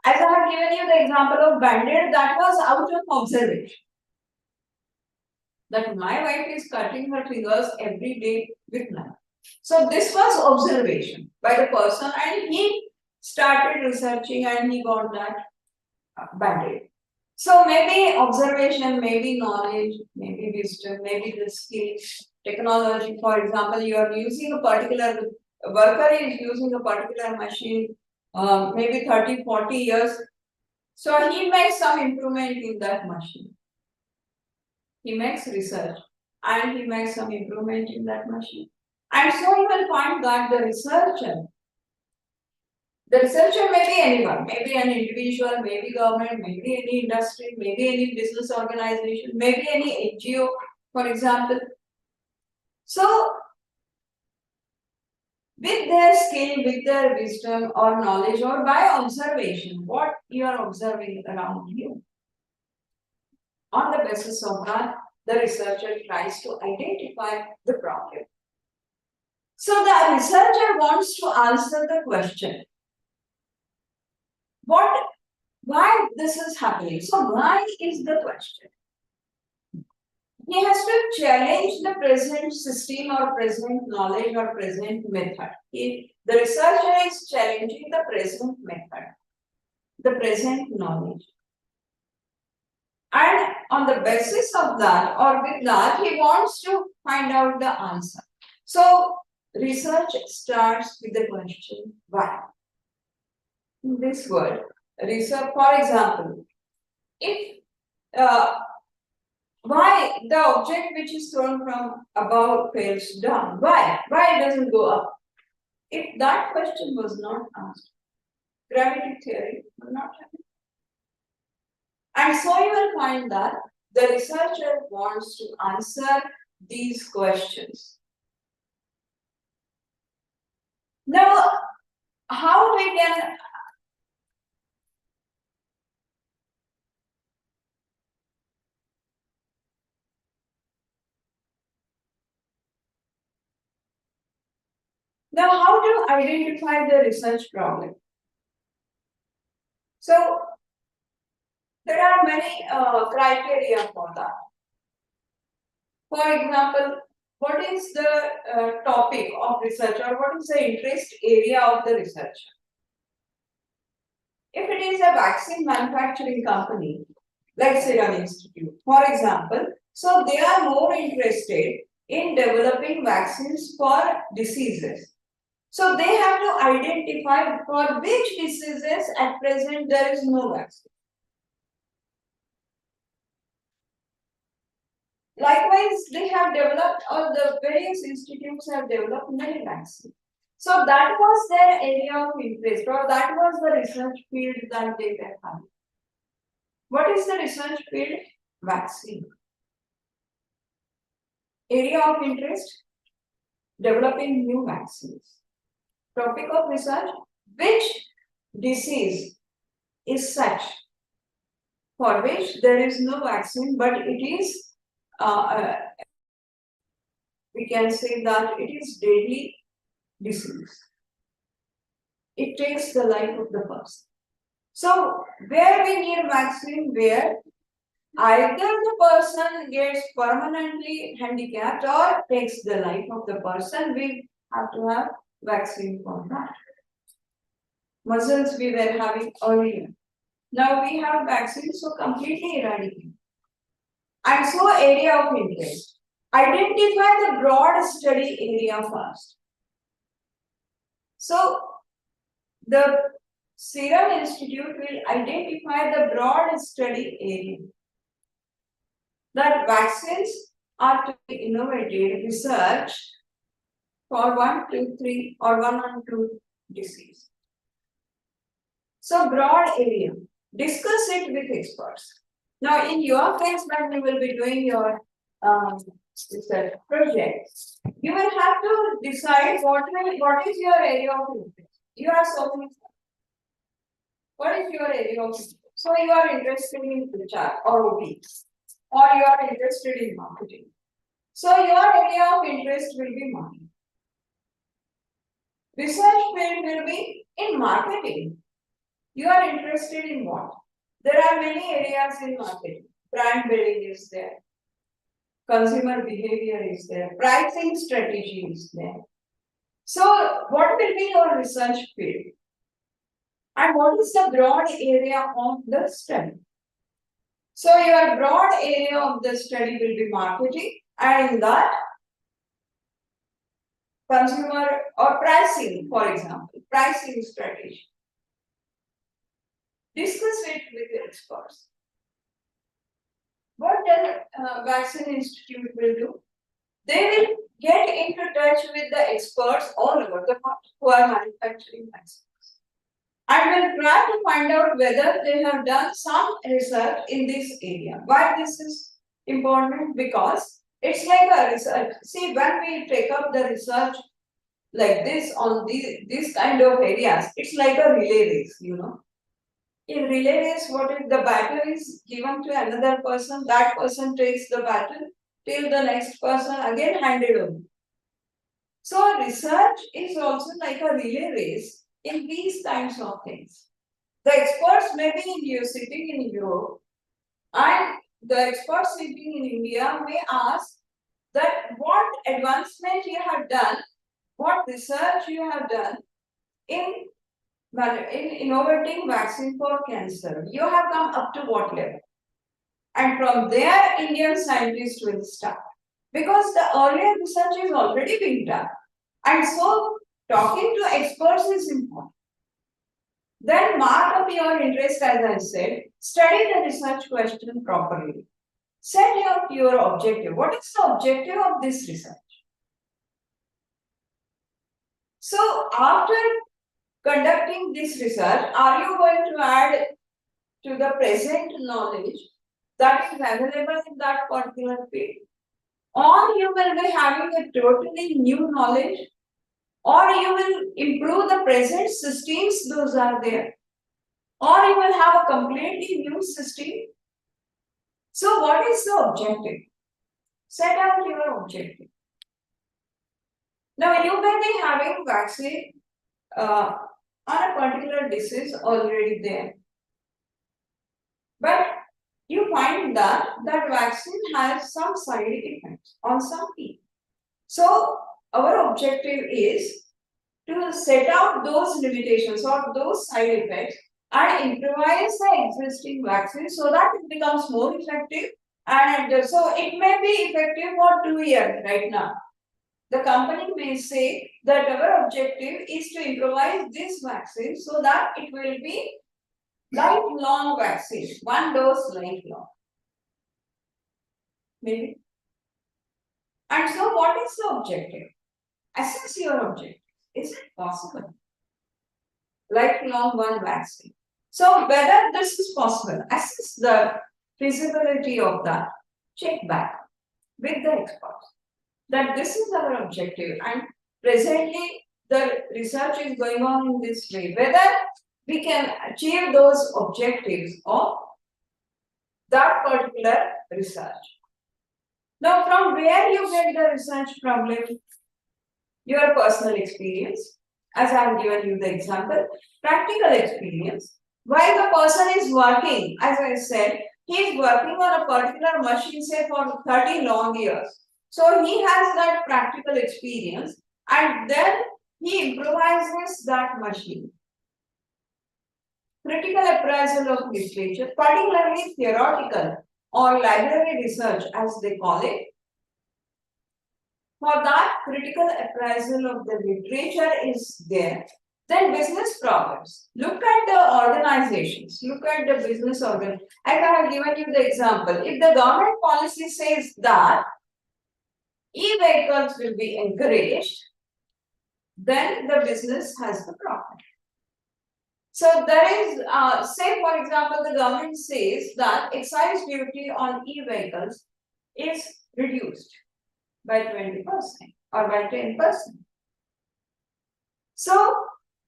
As I have given you the example of bandit, that was out of observation. That my wife is cutting her fingers every day with knife. So this was observation by the person, and he started researching and he got that bandit. So maybe observation, maybe knowledge, maybe wisdom, maybe the skills, technology. For example, you are using a particular worker is using a particular machine maybe 30, 40 years. So he makes some improvement in that machine. He makes research and he makes some improvement in that machine. And so you will find that the researcher may be anyone, maybe an individual, maybe government, maybe any industry, maybe any business organization, maybe any NGO, for example. So, with their skill, with their wisdom or knowledge, or by observation, what you are observing around you. On the basis of that, the researcher tries to identify the problem. So, the researcher wants to answer the question, why this is happening? So, why is the question? He has to challenge the present system or present knowledge or present method. The researcher is challenging the present method, the present knowledge. And on the basis of that or with that, he wants to find out the answer. So, research starts with the question, why? In this word, research, for example, if why the object which is thrown from above fails down? Why? Why it doesn't go up? If that question was not asked, gravity theory will not happen. And so you will find that the researcher wants to answer these questions. Now, how we can Now, how to identify the research problem? So, there are many criteria for that. For example, what is the topic of research or what is the interest area of the researcher? If it is a vaccine manufacturing company, like Serum Institute, for example, so they are more interested in developing vaccines for diseases. So they have to identify for which diseases at present there is no vaccine. Likewise, they have developed, or the various institutes have developed many vaccines. So that was their area of interest, or that was the research field that they were having. What is the research field? Vaccine. Area of interest? Developing new vaccines. Topic of research? Which disease is such for which there is no vaccine, but it is, we can say that it is deadly disease. It takes the life of the person. So, where we need vaccine, where either the person gets permanently handicapped or takes the life of the person, we have to have vaccine for that. Measles we were having earlier. Now we have vaccines so completely eradicated. And so area of interest. Identify the broad study area first. So the Serum Institute will identify the broad study area. That vaccines are to be innovated, researched for 1, 2, 3 or 1 or 2 disease. So broad area, discuss it with experts. Now in your case, when you will be doing your research projects, you will have to decide what is your area of interest. You are so many. What is your area of interest? So you are interested in HR or OP, or you are interested in marketing. So your area of interest will be marketing. Research field will be in marketing. You are interested in what? There are many areas in marketing. Brand building is there. Consumer behavior is there. Pricing strategy is there. So, what will be your research field? And what is the broad area of the study? So, your broad area of the study will be marketing, and in that, consumer or pricing, for example, pricing strategy. discuss it with the experts. What the Vaccine Institute will do? They will get into touch with the experts all over the world who are manufacturing vaccines and will try to find out whether they have done some research in this area. Why this is important? Because it's like a research. See, when we take up the research like this on this kind of areas, it's like a relay race, In relay race, what if the battle is given to another person, that person takes the battle till the next person again handed over. So research is also like a relay race in these kinds of things. The experts may be sitting in Europe, and the experts sitting in India may ask that what advancement you have done, what research you have done in innovating vaccine for cancer. You have come up to what level? And from there, Indian scientists will start. Because the earlier research is already being done. And so, talking to experts is important. Then mark up your interest, as I said, study the research question properly. Set out your objective. What is the objective of this research? So, after conducting this research, are you going to add to the present knowledge that is available in that particular field? Or you will be having a totally new knowledge, or you will improve the present systems, those are there, or you will have a completely new system. So, what is the objective? Set out your objective. Now, you may be having vaccine on a particular disease already there, but you find that vaccine has some side effects on some people. So, our objective is to set out those limitations or those side effects and improvise the existing vaccine so that it becomes more effective. And so, it may be effective for 2 years right now. The company may say that our objective is to improvise this vaccine so that it will be lifelong vaccine, one dose lifelong. Maybe. And so, what is the objective? Assess your objective. Is it possible? Lifelong one vaccine. So, whether this is possible, assess the feasibility of that. Check back with the experts that this is our objective, and presently the research is going on in this way. Whether we can achieve those objectives of that particular research. Now, from where you get the research problem? Your personal experience, as I have given you the example, practical experience. While the person is working, as I said, he is working on a particular machine, say for 30 long years. So he has that practical experience, and then he improvises that machine. Critical appraisal of literature, particularly theoretical or library research, as they call it. For that, critical appraisal of the literature is there. Then business problems. Look at the organizations. Look at the business organ. As I have given you the example, if the government policy says that e-vehicles will be encouraged, then the business has the profit. So there is, say for example, the government says that excise duty on e-vehicles is reduced by 20% or by 10%. So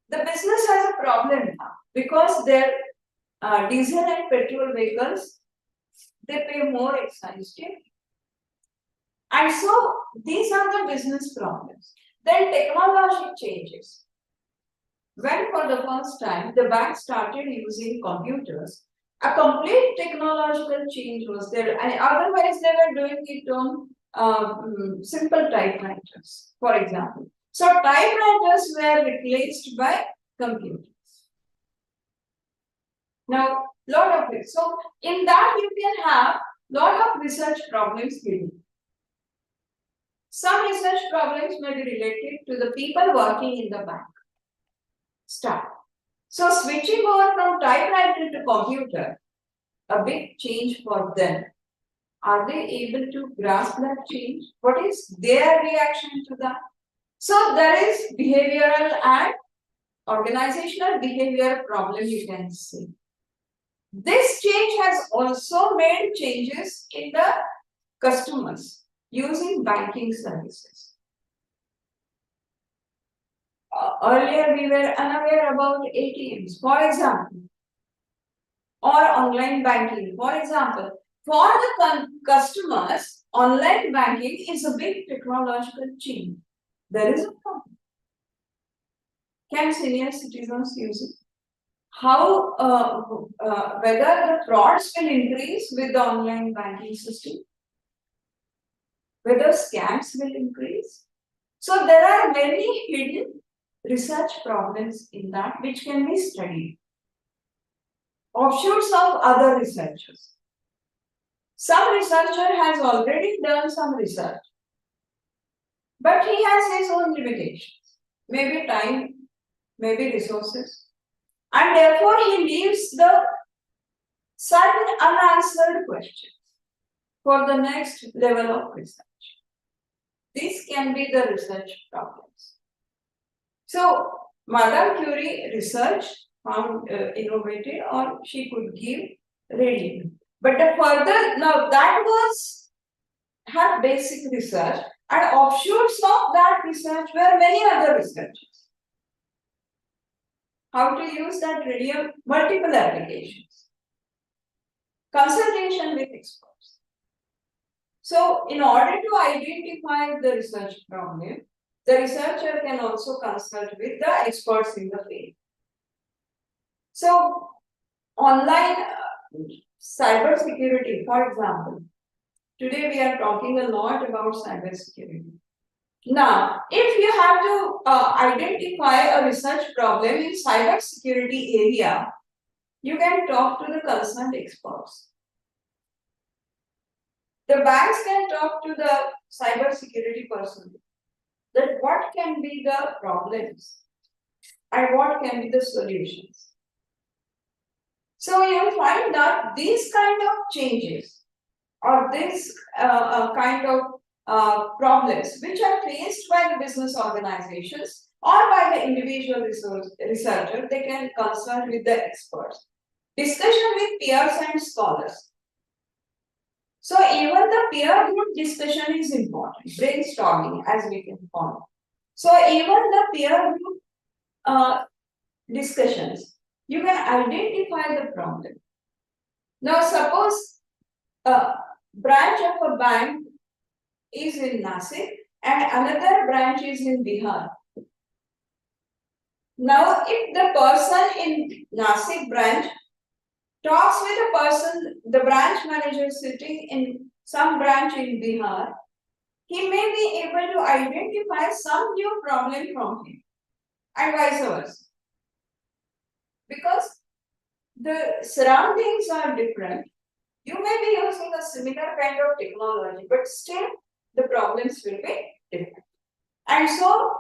the business has a problem now because their diesel and petrol vehicles, they pay more excise duty. And so these are the business problems. Then technology changes. When for the first time the bank started using computers, a complete technological change was there, and otherwise they were doing it on simple typewriters, for example. So typewriters were replaced by computers. Now, lot of it. So in that you can have lot of research problems given. Some research problems may be related to the people working in the bank. Start. So switching over from typewriter to computer, a big change for them. Are they able to grasp that change? What is their reaction to that? So there is behavioral and organizational behavior problem you can see. This change has also made changes in the customers using banking services. Earlier we were unaware about ATMs, for example, or online banking, for example. For the customers, online banking is a big technological change. There is a problem. Can senior citizens use it? How, whether the frauds will increase with the online banking system? Whether scams will increase? So there are many hidden research problems in that which can be studied. Offshoots of other researchers. Some researcher has already done some research, but he has his own limitations, maybe time, maybe resources, and therefore he leaves the certain unanswered questions for the next level of research. These can be the research problems. So, Madame Curie researched, found innovative, or she could give readily. But the further, now that was her basic research, and offshoots of that research were many other researches. How to use that radium, multiple applications. Consultation with experts. So, in order to identify the research problem, the researcher can also consult with the experts in the field. So, online cyber security, for example, today we are talking a lot about cyber security. Now, if you have to identify a research problem in cyber security area, you can talk to the concerned experts. The banks can talk to the cyber security person that what can be the problems and what can be the solutions. So you'll find that these kind of changes or this kind of problems which are faced by the business organizations or by the individual researcher, they can consult with the experts. Discussion with peers and scholars. So even the peer group discussion is important, brainstorming as we can call it. So even the peer group discussions, you can identify the problem. Now suppose a branch of a bank is in Nasik and another branch is in Bihar. Now if the person in Nasik branch talks with a person, the branch manager sitting in some branch in Bihar, he may be able to identify some new problem from him and vice versa. Because the surroundings are different, you may be using a similar kind of technology, but still the problems will be different. And so,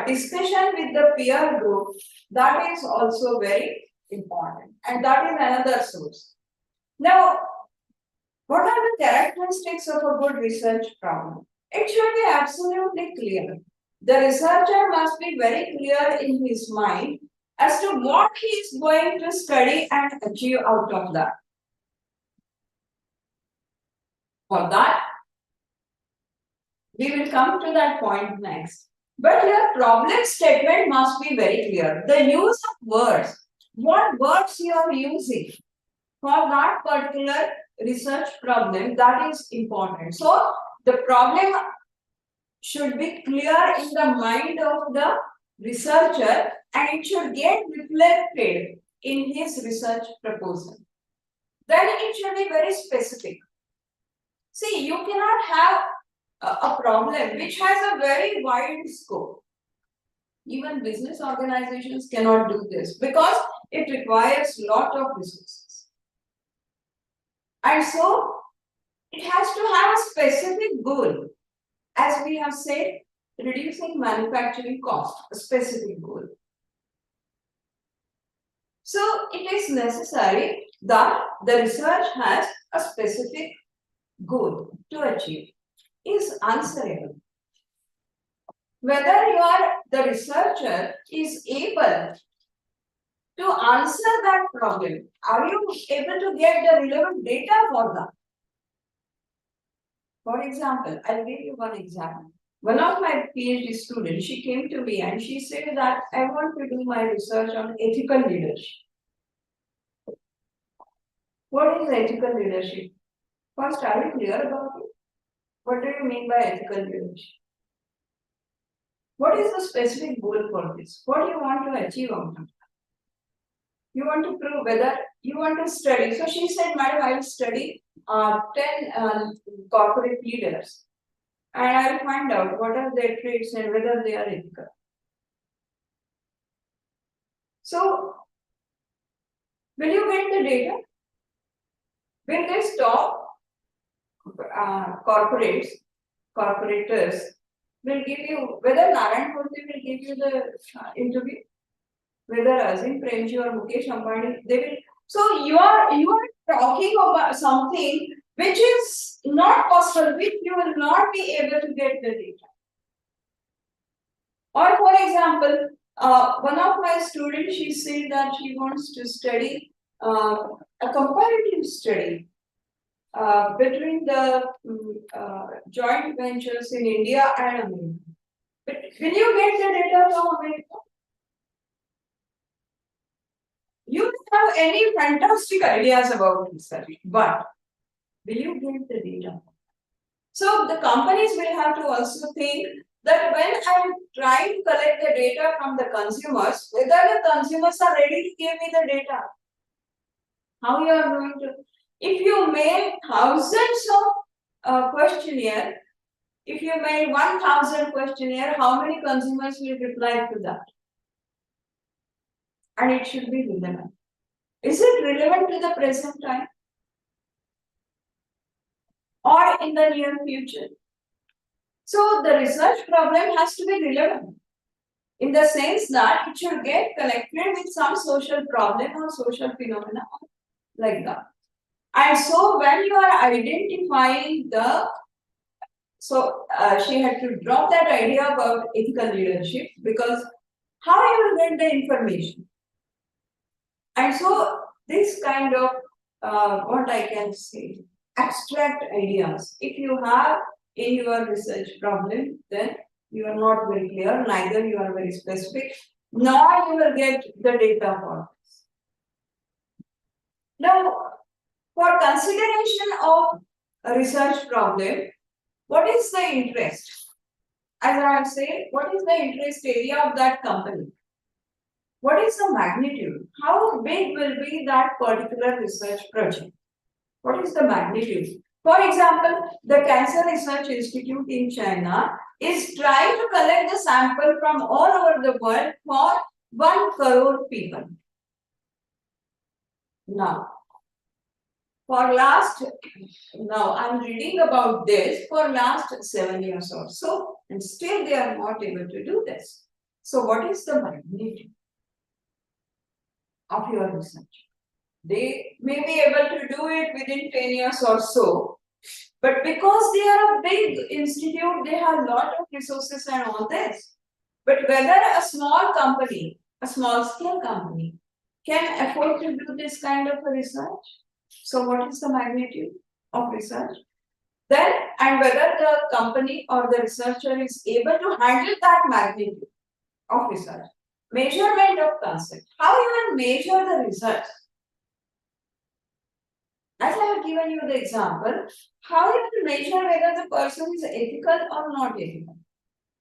discussion with the peer group, that is also very important, and that is another source. Now, what are the characteristics of a good research problem? It should be absolutely clear. The researcher must be very clear in his mind as to what he is going to study and achieve out of that. For that, we will come to that point next. But your problem statement must be very clear. The use of words, what words you are using for that particular research problem, that is important. So the problem should be clear in the mind of the researcher and it should get reflected in his research proposal. Then it should be very specific. See, you cannot have a problem which has a very wide scope. Even business organizations cannot do this because it requires a lot of resources. And so, it has to have a specific goal. As we have said, reducing manufacturing cost, a specific goal. So it is necessary that the research has a specific goal to achieve is answerable. Whether the researcher is able to answer that problem, are you able to get the relevant data for that? For example, I'll give you one example. One of my PhD students, she came to me and she said that I want to do my research on ethical leadership. What is ethical leadership? First, are you clear about it? What do you mean by ethical leadership? What is the specific goal for this? What do you want to achieve out of it? You want to prove whether you want to study. So she said, Madam, I will study 10 corporate leaders and I will find out what are their traits and whether they are ethical. So, will you get the data? Will they stop corporators will give you, whether Narayan Murthy will give you the interview, whether Azim Premji or Mukesh Ambani, they will. So you are talking about something which is not possible, which you will not be able to get the data. Or for example, one of my students, she said that she wants to study a comparative study between the joint ventures in India and America. But will you get the data from America? You have any fantastic ideas about research, but will you get the data? So the companies will have to also think that when I'm trying to collect the data from the consumers, whether the consumers are ready to give me the data. How you are going to, if you mail thousands of questionnaire, if you mail 1,000 questionnaire, how many consumers will reply to that? And it should be relevant. Is it relevant to the present time? Or in the near future? So the research problem has to be relevant in the sense that it should get connected with some social problem or social phenomena like that. And so when you are identifying she had to drop that idea about ethical leadership because how you will get the information? And so this kind of what I can say, abstract ideas, if you have in your research problem, then you are not very clear, neither you are very specific, nor you will get the data for this. Now, for consideration of a research problem, what is the interest? As I have said, what is the interest area of that company? What is the magnitude? How big will be that particular research project? What is the magnitude? For example, the Cancer Research Institute in China is trying to collect the sample from all over the world for 1 crore people. Now, I'm reading about this for last 7 years or so, and still they are not able to do this. So what is the magnitude of your research? They may be able to do it within 10 years or so, but because they are a big institute, they have a lot of resources and all this. But whether a small company, a small scale company, can afford to do this kind of a research? So what is the magnitude of research? Then, and whether the company or the researcher is able to handle that magnitude of research. Measurement of concept. How you will measure the results? As I have given you the example, how you will measure whether the person is ethical or not ethical?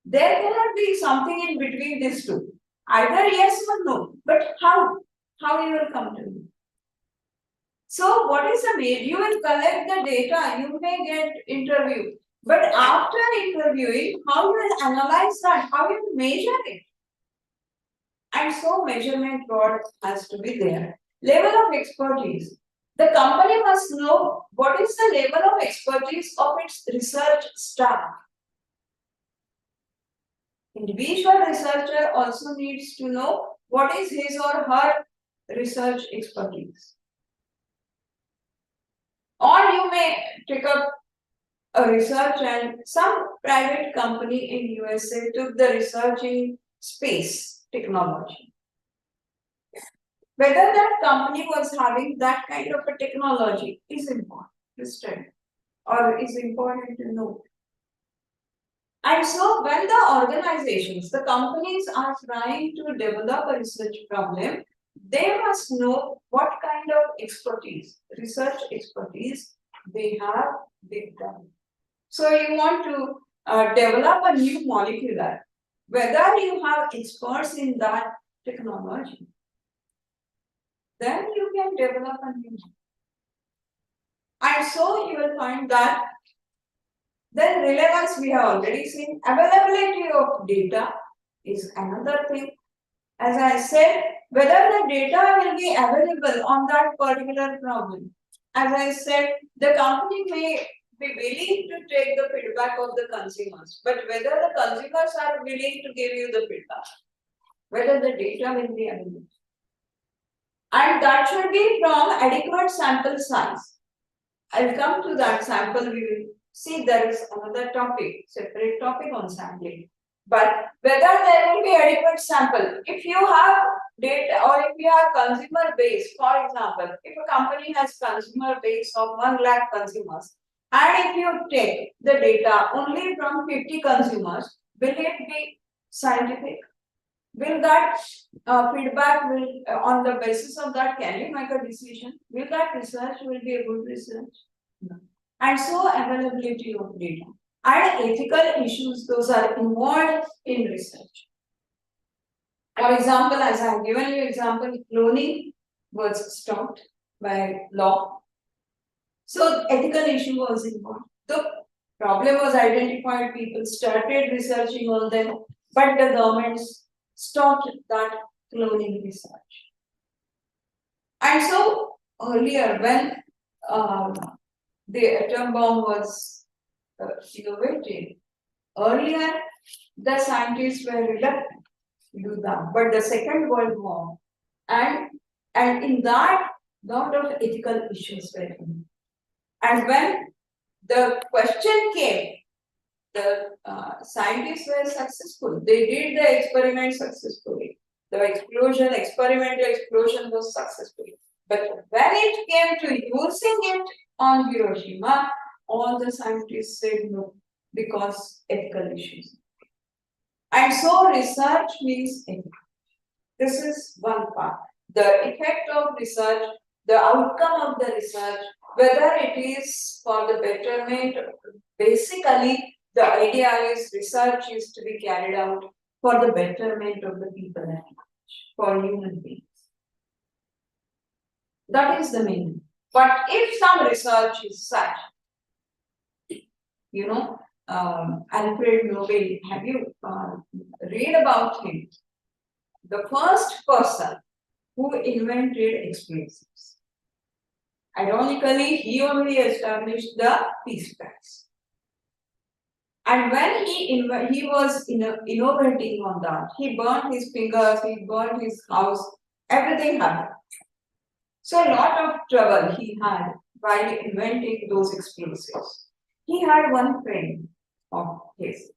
There cannot be something in between these two. Either yes or no. But how? How you will come to know? So what is the way? You will collect the data, you may get interviewed. But after interviewing, how you will analyze that? How you will measure it? And so measurement rod has to be there. Level of expertise. The company must know what is the level of expertise of its research staff. Individual researcher also needs to know what is his or her research expertise. Or you may take up a research and some private company in USA took the research in space technology. Whether that company was having that kind of a technology is important to study or is important to know. And so when the organizations, the companies are trying to develop a research problem, they must know what kind of expertise, research expertise they have done. So you want to develop a new molecular, whether you have experts in that technology, then you can develop a new one. And so you will find that then relevance we have already seen, availability of data is another thing. As I said, whether the data will be available on that particular problem. As I said, the company may be willing to take the feedback of the consumers, but whether the consumers are willing to give you the feedback, whether the data will be available. And that should be from adequate sample size. I'll come to that sample, we will see there is another topic, separate topic on sampling. But whether there will be adequate sample, if you have data or if you have consumer base, for example, if a company has consumer base of 1 lakh consumers, and if you take the data only from 50 consumers, will it be scientific? Will that feedback will on the basis of that can you make a decision? Will that research will be a good research? No. And so availability of data and ethical issues, those are involved in research. For example, as I have given you example, cloning was stopped by law. So ethical issue was involved. The problem was identified, people started researching on them, but the governments stopped that cloning research. And so earlier when the atom bomb was innovated, earlier the scientists were reluctant to do that. But the Second World War and in that lot of ethical issues were in. And when the question came, the scientists were successful. They did the experiment successfully. The experimental explosion was successful. But when it came to using it on Hiroshima, all the scientists said no, because ethical issues. And so research means ethical. This is one part. The effect of research, the outcome of the research, whether it is for the betterment, basically the idea is research is to be carried out for the betterment of the people at large, for human beings. That is the meaning. But if some research is such, Alfred Nobel, have you read about him? The first person who invented explosives. Ironically, he only established the peace prize. And when he was innovating on that, he burned his fingers, he burned his house, everything happened. So a lot of trouble he had while inventing those explosives. He had one friend of his,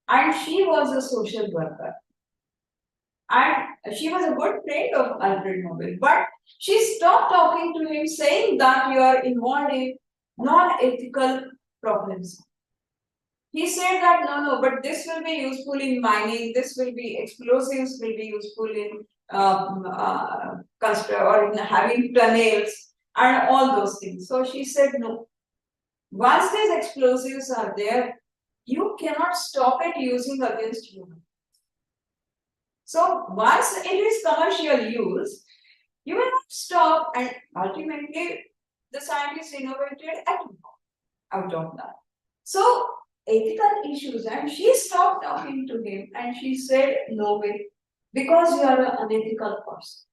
and she was a social worker. And she was a good friend of Alfred Nobel, but she stopped talking to him, saying that you are involved in non-ethical problems. He said that no, but this will be useful in mining, this will be explosives will be useful in or in having tunnels and all those things. So she said no. Once these explosives are there, you cannot stop it using against humans. So once it is commercial use, you will not stop, and ultimately the scientists innovated atom bomb out of that. So ethical issues, and she stopped talking to him and she said, no way, because you are an unethical person.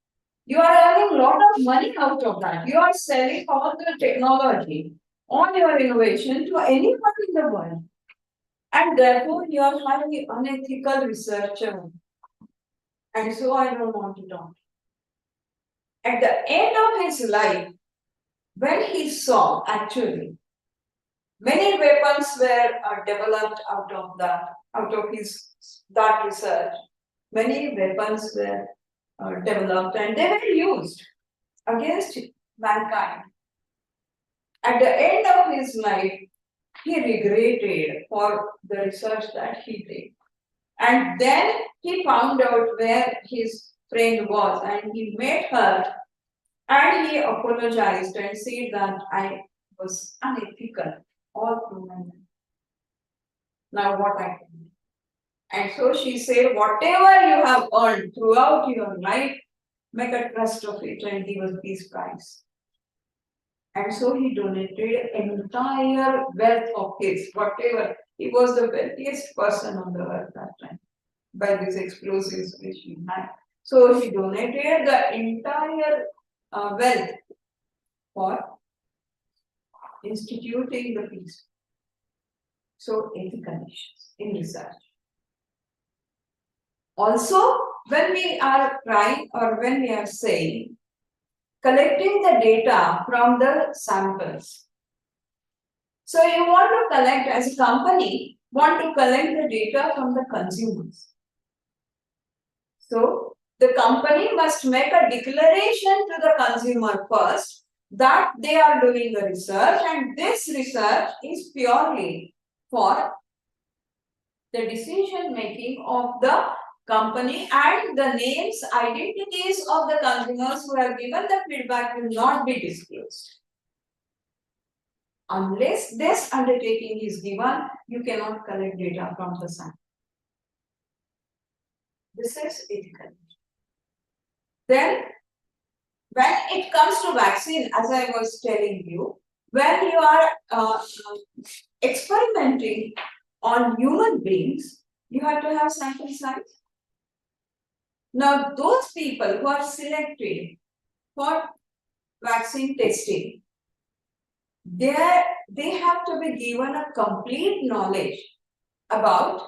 You are earning a lot of money out of that. You are selling all the technology, all your innovation to anyone in the world. And therefore, you are highly unethical researcher. And so I don't want to talk. At the end of his life, when he saw actually many weapons were developed out of his that research. Many weapons were developed and they were used against mankind. At the end of his life, he regretted for the research that he did. And then he found out where his friend was and he met her and he apologized and said that I was unethical all through my life. Now what I can do? And so she said, whatever you have earned throughout your life, make a trust of it and give a peace prize. And so he donated entire wealth of his, whatever. He was the wealthiest person on the earth that time by these explosives which he had. So he donated the entire wealth for instituting the peace. So ethical issues in research. Also, when we are trying or when we are saying collecting the data from the samples. So you want to collect, as a company, want to collect the data from the consumers. So the company must make a declaration to the consumer first that they are doing the research and this research is purely for the decision making of the company and the names, identities of the consumers who have given the feedback will not be disclosed. Unless this undertaking is given, you cannot collect data from the sample. This is ethical. Then, when it comes to vaccine, as I was telling you, when you are experimenting on human beings, you have to have sample size. Now, those people who are selected for vaccine testing, they have to be given a complete knowledge about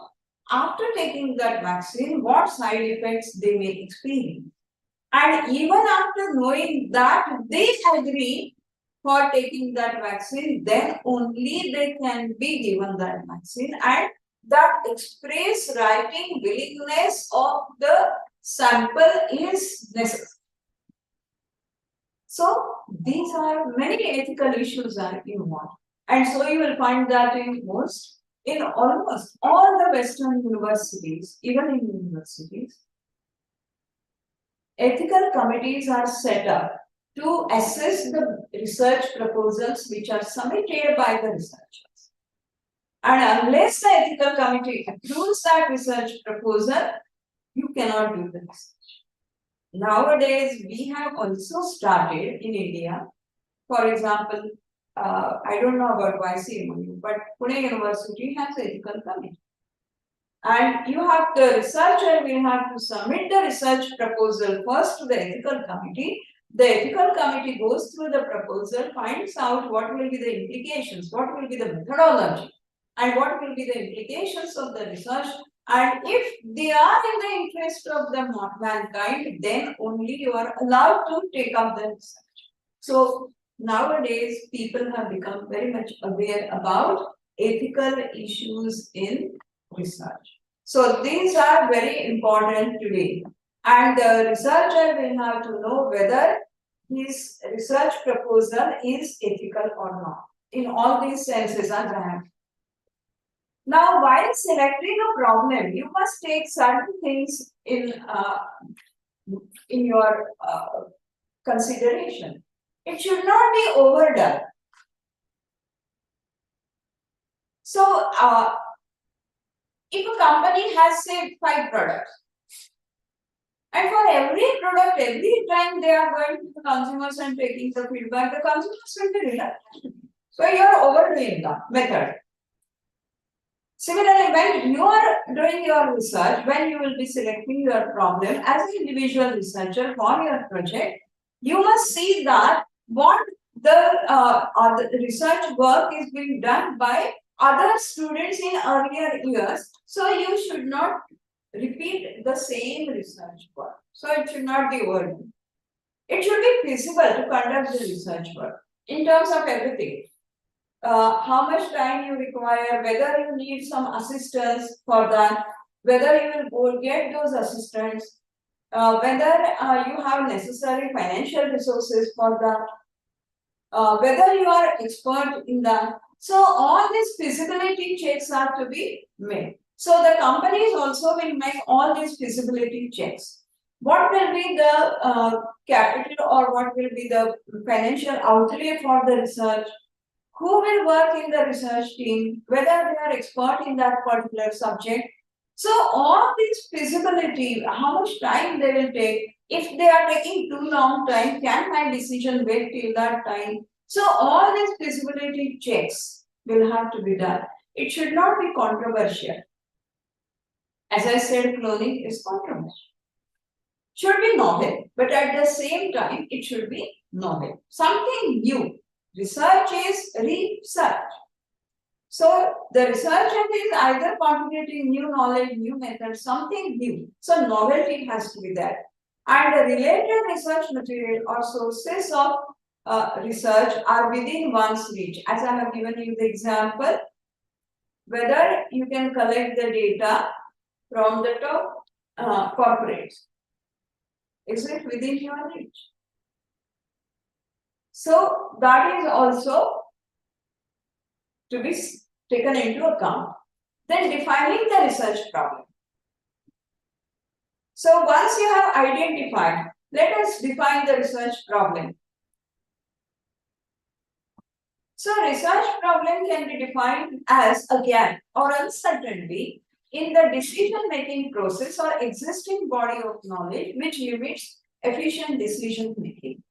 after taking that vaccine, what side effects they may experience. And even after knowing that they agree for taking that vaccine, then only they can be given that vaccine and that express writing willingness of the sample is necessary. So these are many ethical issues are involved. And so you will find that in almost all the Western universities, even in universities, ethical committees are set up to assess the research proposals which are submitted by the researchers. And unless the ethical committee approves that research proposal, you cannot do the research. Nowadays, we have also started in India, for example, I don't know about YCMU, but Pune University has an ethical committee. And you have the researcher will have to submit the research proposal first to the ethical committee. The ethical committee goes through the proposal, finds out what will be the implications, what will be the methodology, and what will be the implications of the research. And if they are in the interest of the mankind, then only you are allowed to take up the research. So nowadays, people have become very much aware about ethical issues in research. So these are very important today. And the researcher will have to know whether his research proposal is ethical or not. In all these senses, as I have. Now, while selecting a problem, you must take certain things in your consideration. It should not be overdone. So, if a company has, say, 5 products, and for every product, every time they are going to the consumers and taking the feedback, the consumers will be reluctant. So, you are overdoing the method. Similarly, when you are doing your research, when you will be selecting your problem as an individual researcher for your project, you must see that what the research work is being done by other students in earlier years. So you should not repeat the same research work. So it should not be overdone. It should be feasible to conduct the research work in terms of everything. How much time you require, whether you need some assistance for that, whether you will go get those assistants, whether you have necessary financial resources for that, whether you are expert in that. So all these feasibility checks are to be made. So the companies also will make all these feasibility checks. What will be the capital or what will be the financial outlay for the research? Who will work in the research team? Whether they are expert in that particular subject. So all these feasibility, how much time they will take. If they are taking too long time, can my decision wait till that time? So all these feasibility checks will have to be done. It should not be controversial. As I said, cloning is controversial. Should be novel, but at the same time, it should be novel. Something new. Research is research. So the researcher is either contributing new knowledge, new method, something new. So novelty has to be there. And the related research material or sources of research are within one's reach. As I have given you the example, whether you can collect the data from the top corporates. Is it within your reach? So that is also to be taken into account. Then defining the research problem. So once you have identified, let us define the research problem. So research problem can be defined as a gap or uncertainty in the decision-making process or existing body of knowledge which limits efficient decision-making.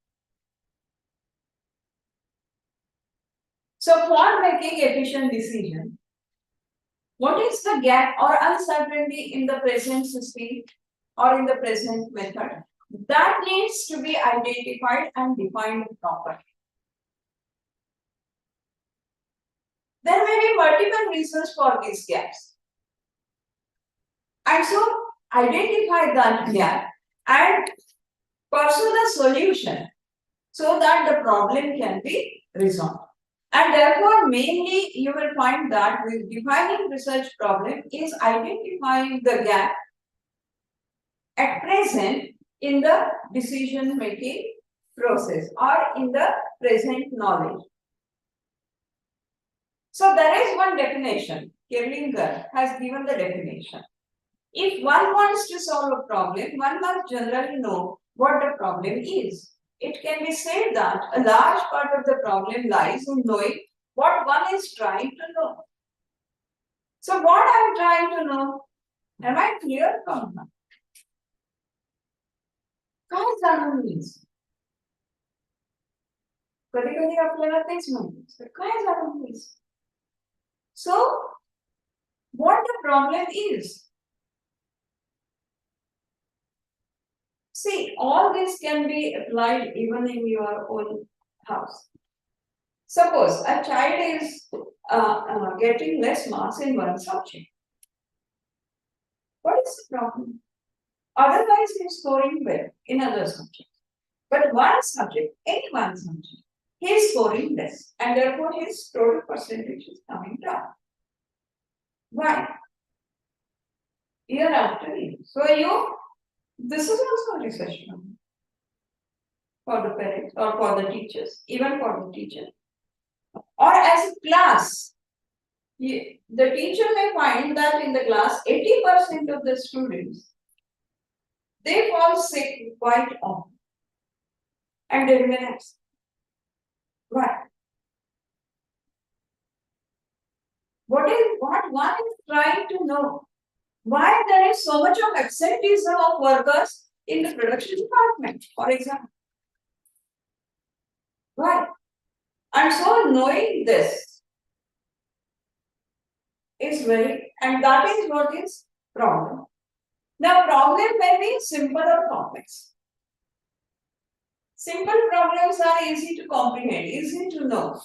So for making efficient decision, what is the gap or uncertainty in the present system or in the present method? That needs to be identified and defined properly. There may be multiple reasons for these gaps. And so identify that gap and pursue the solution so that the problem can be resolved. And therefore, mainly you will find that with defining research problem is identifying the gap at present in the decision making process or in the present knowledge. So there is one definition. Kirlinger has given the definition. If one wants to solve a problem, one must generally know what the problem is. It can be said that a large part of the problem lies in knowing what one is trying to know. So what I am trying to know, am I clear from now? काय जाणून घ्यायचं? कधी कधी आपल्याला तेच म्हणतात काय जाणून घ्यायचं? So what the problem is? See, all this can be applied even in your own house. Suppose a child is getting less marks in one subject. What is the problem? Otherwise, he is scoring well in other subjects. But one subject, any one subject, he is scoring less, and therefore his total percentage is coming down. Why? Year after year. So this is also a research problem for the parents or for the teachers, even for the teacher. Or as a class, the teacher may find that in the class, 80% of the students, they fall sick quite often and they remain absent. Why? What one is trying to know? Why there is so much of absenteeism of workers in the production department, for example? Why? And so knowing this is and that is what is problem. Now problem may be simple or complex. Simple problems are easy to comprehend, easy to know.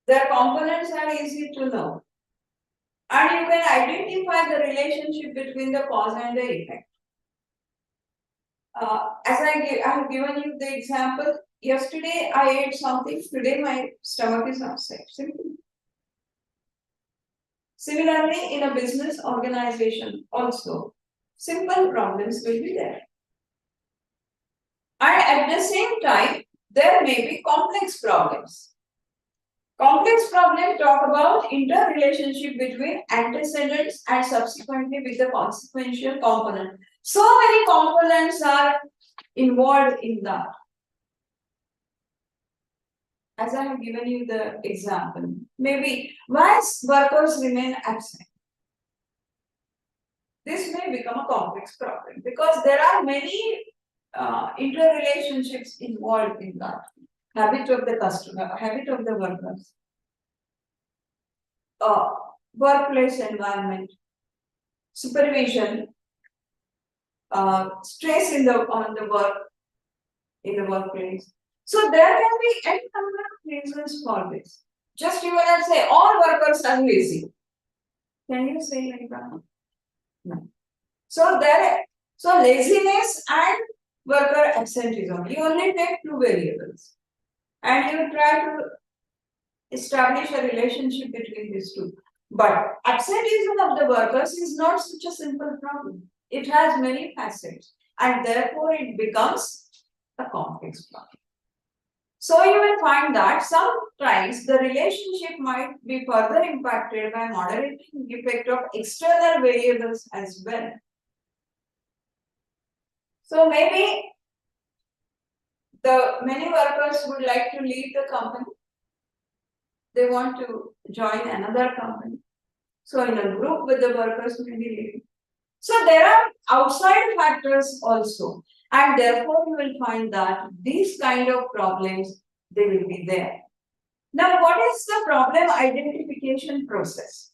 Their components are easy to know. And you can identify the relationship between the cause and the effect. I have given you the example. Yesterday I ate something, today my stomach is upset. Simple. Similarly, in a business organization also, simple problems will be there. And at the same time, there may be complex problems. Complex problems talk about interrelationship between antecedents and subsequently with the consequential component. So many components are involved in that. As I have given you the example, maybe why workers remain absent. This may become a complex problem because there are many interrelationships involved in that. Habit of the customer, habit of the workers, workplace environment, supervision, stress on the work in the workplace. So there can be any number of reasons for this. Just you will say all workers are lazy. Can you say like that? No. So laziness and worker absenteeism. You only take two variables, and you try to establish a relationship between these two. But absenteeism of the workers is not such a simple problem. It has many facets, and therefore it becomes a complex problem. So you will find that sometimes the relationship might be further impacted by moderating effect of external variables as well. So maybe the many workers would like to leave the company. They want to join another company. So in a group with the workers may be leaving. So there are outside factors also, and therefore you will find that these kind of problems, they will be there. Now, what is the problem identification process?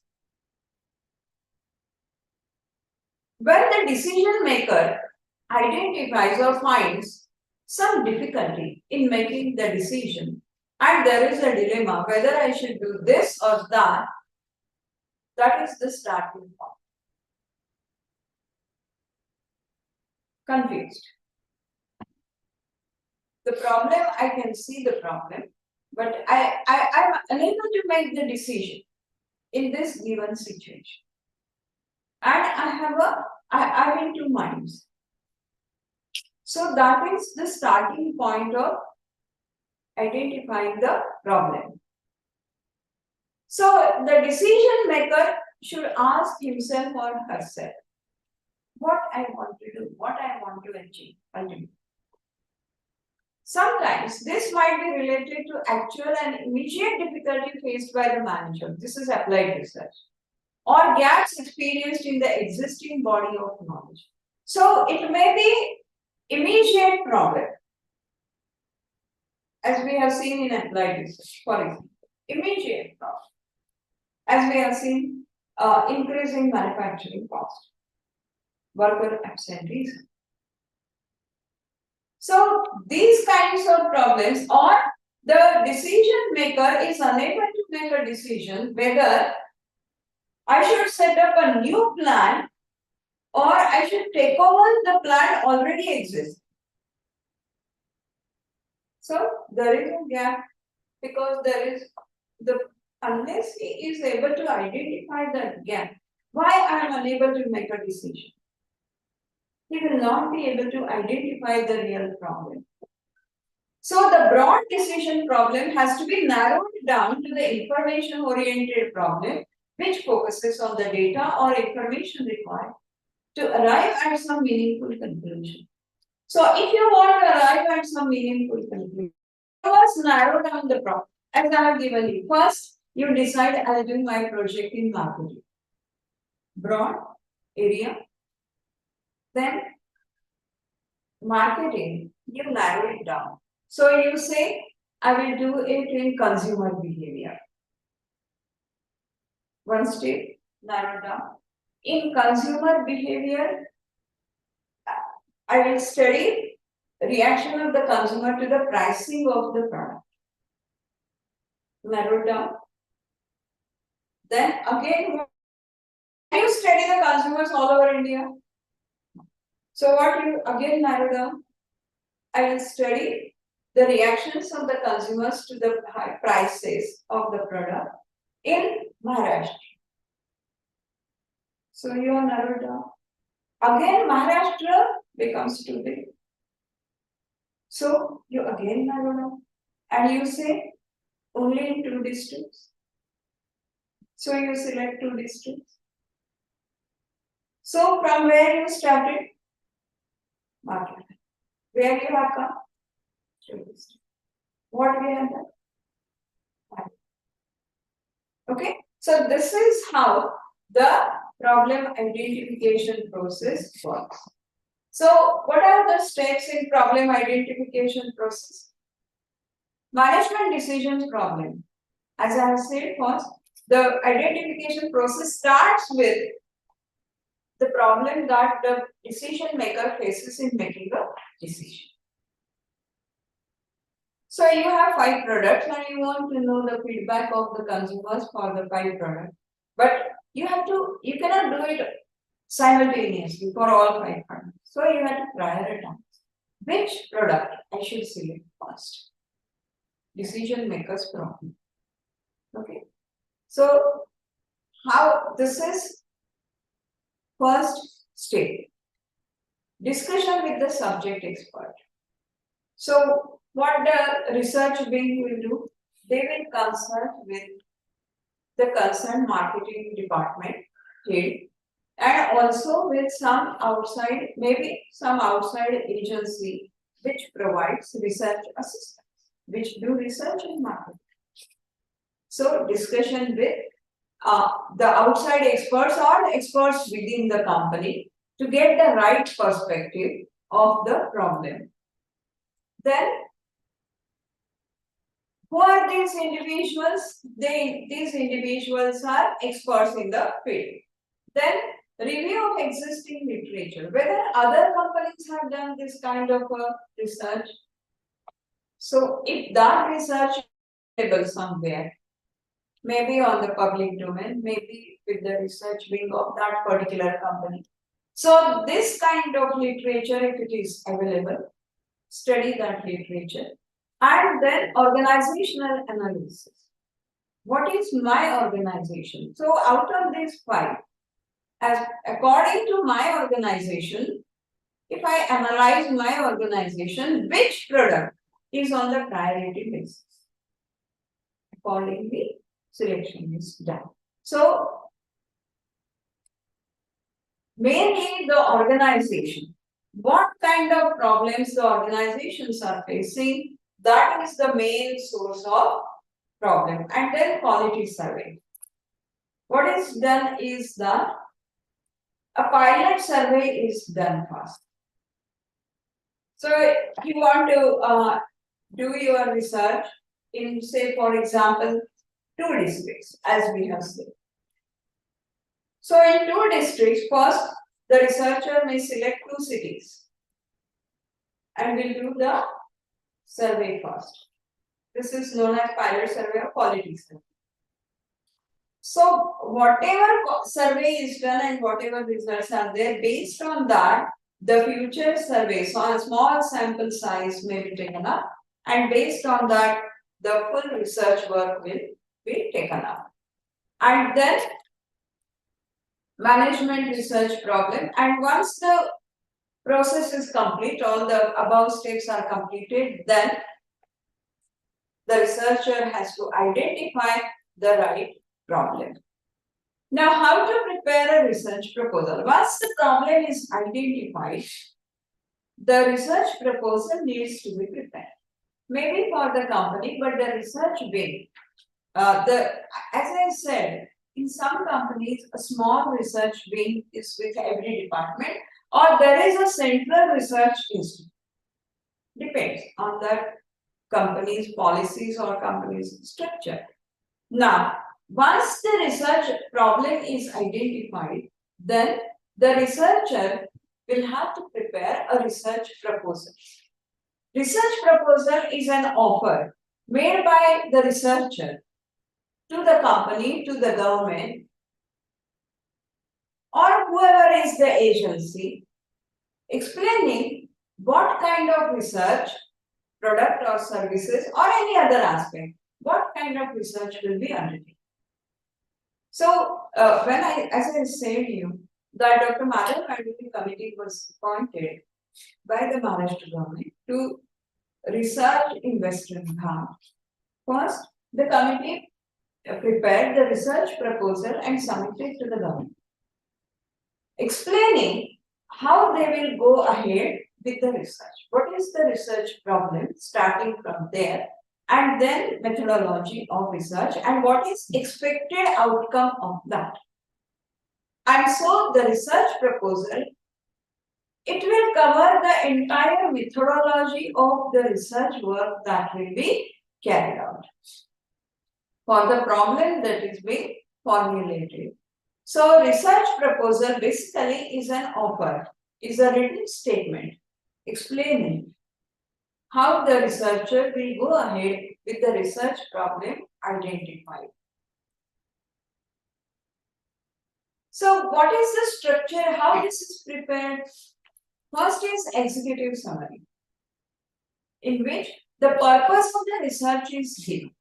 When the decision maker identifies or finds some difficulty in making the decision, and there is a dilemma whether I should do this or that is the starting point. Confused. The problem, I can see the problem, but I'm unable to make the decision in this given situation. And I'm in two minds. So that is the starting point of identifying the problem. So the decision maker should ask himself or herself, what I want to do, what I want to achieve ultimately. Sometimes this might be related to actual and immediate difficulty faced by the manager. This is applied research. Or gaps experienced in the existing body of knowledge. So it may be immediate problem, as we have seen in applied research, for example. Immediate problem, as we have seen, increasing manufacturing cost, worker absenteeism. So these kinds of problems, or the decision maker is unable to make a decision whether I should set up a new plan or I should take over the plan already exists. So there is a gap because there is unless he is able to identify that gap, why I am unable to make a decision, he will not be able to identify the real problem. So the broad decision problem has to be narrowed down to the information-oriented problem, which focuses on the data or information required to arrive at some meaningful conclusion. So if you want to arrive at some meaningful conclusion, first narrow down the problem. As I have given you, first you decide I'll do my project in marketing. Broad area. Then marketing, you narrow it down. So you say, I will do it in consumer behavior. One step, narrow down. In consumer behavior, I will study reaction of the consumer to the pricing of the product. Narrow down. Then again, you study the consumers all over India. So what you again narrow down? I will study the reactions of the consumers to the high prices of the product in Maharashtra. So you are narrowed down. Again, Maharashtra becomes too big. So you again narrow down and you say only in 2 districts. So you select 2 districts. So from where you started? Market. Where you have come? 2 districts. What we have done? Okay. So this is how the problem identification process works. So what are the steps in problem identification process? Management decision problem. As I have said first, the identification process starts with the problem that the decision maker faces in making a decision. So you have 5 products and you want to know the feedback of the consumers for the 5 products. But you cannot do it simultaneously for all 5 products. So you have to prioritize which product I should select first. Decision maker's problem. Okay. So how this is first step. Discussion with the subject expert. So what the research wing will do? They will consult with the concerned marketing department head and also with some outside, maybe some outside agency which provides research assistance, which do research in marketing. So discussion with the outside experts or experts within the company to get the right perspective of the problem. Then, who are these individuals? These individuals are experts in the field. Then, review of existing literature, whether other companies have done this kind of research. So, if that research is available somewhere, maybe on the public domain, maybe with the research wing of that particular company. So this kind of literature, if it is available, study that literature. And then organizational analysis. What is my organization? So out of these 5, as according to my organization, if I analyze my organization, which product is on the priority basis? Accordingly, selection is done. So, mainly the organization. What kind of problems the organizations are facing, that is the main source of problem. And then quality survey. What is done is that a pilot survey is done first. So, you want to do your research in, say, for example, 2 districts, as we have said. So in 2 districts, first the researcher may select 2 cities and will do the survey first. This is known as pilot survey or quality survey. So whatever survey is done and whatever results are there, based on that, the future surveys on a small sample size may be taken up, and based on that, the full research work will be taken up. And then management research problem, and once the process is complete, all the above steps are completed, then the researcher has to identify the right problem. Now, how to prepare a research proposal? Once the problem is identified, the research proposal needs to be prepared. Maybe for the company, but the research wing. As I said, in some companies, a small research wing is with every department, or there is a central research institute. Depends on the company's policies or company's structure. Now, once the research problem is identified, then the researcher will have to prepare a research proposal. Research proposal is an offer made by the researcher to the company, to the government, or whoever is the agency, explaining what kind of research, product or services or any other aspect, what kind of research will be undertaken. So, as I said to you, that Dr. Madhav Mandavia committee was appointed by the Maharashtra government to research in Western Ghats. First, the committee prepared the research proposal and submitted to the government, explaining how they will go ahead with the research. What is the research problem, starting from there, and then methodology of research, and what is expected outcome of that. And so the research proposal, it will cover the entire methodology of the research work that will be carried out for the problem that is being formulated. So research proposal basically is an offer, is a written statement explaining how the researcher will go ahead with the research problem identified. So what is the structure, how this is prepared? First is executive summary, in which the purpose of the research is given.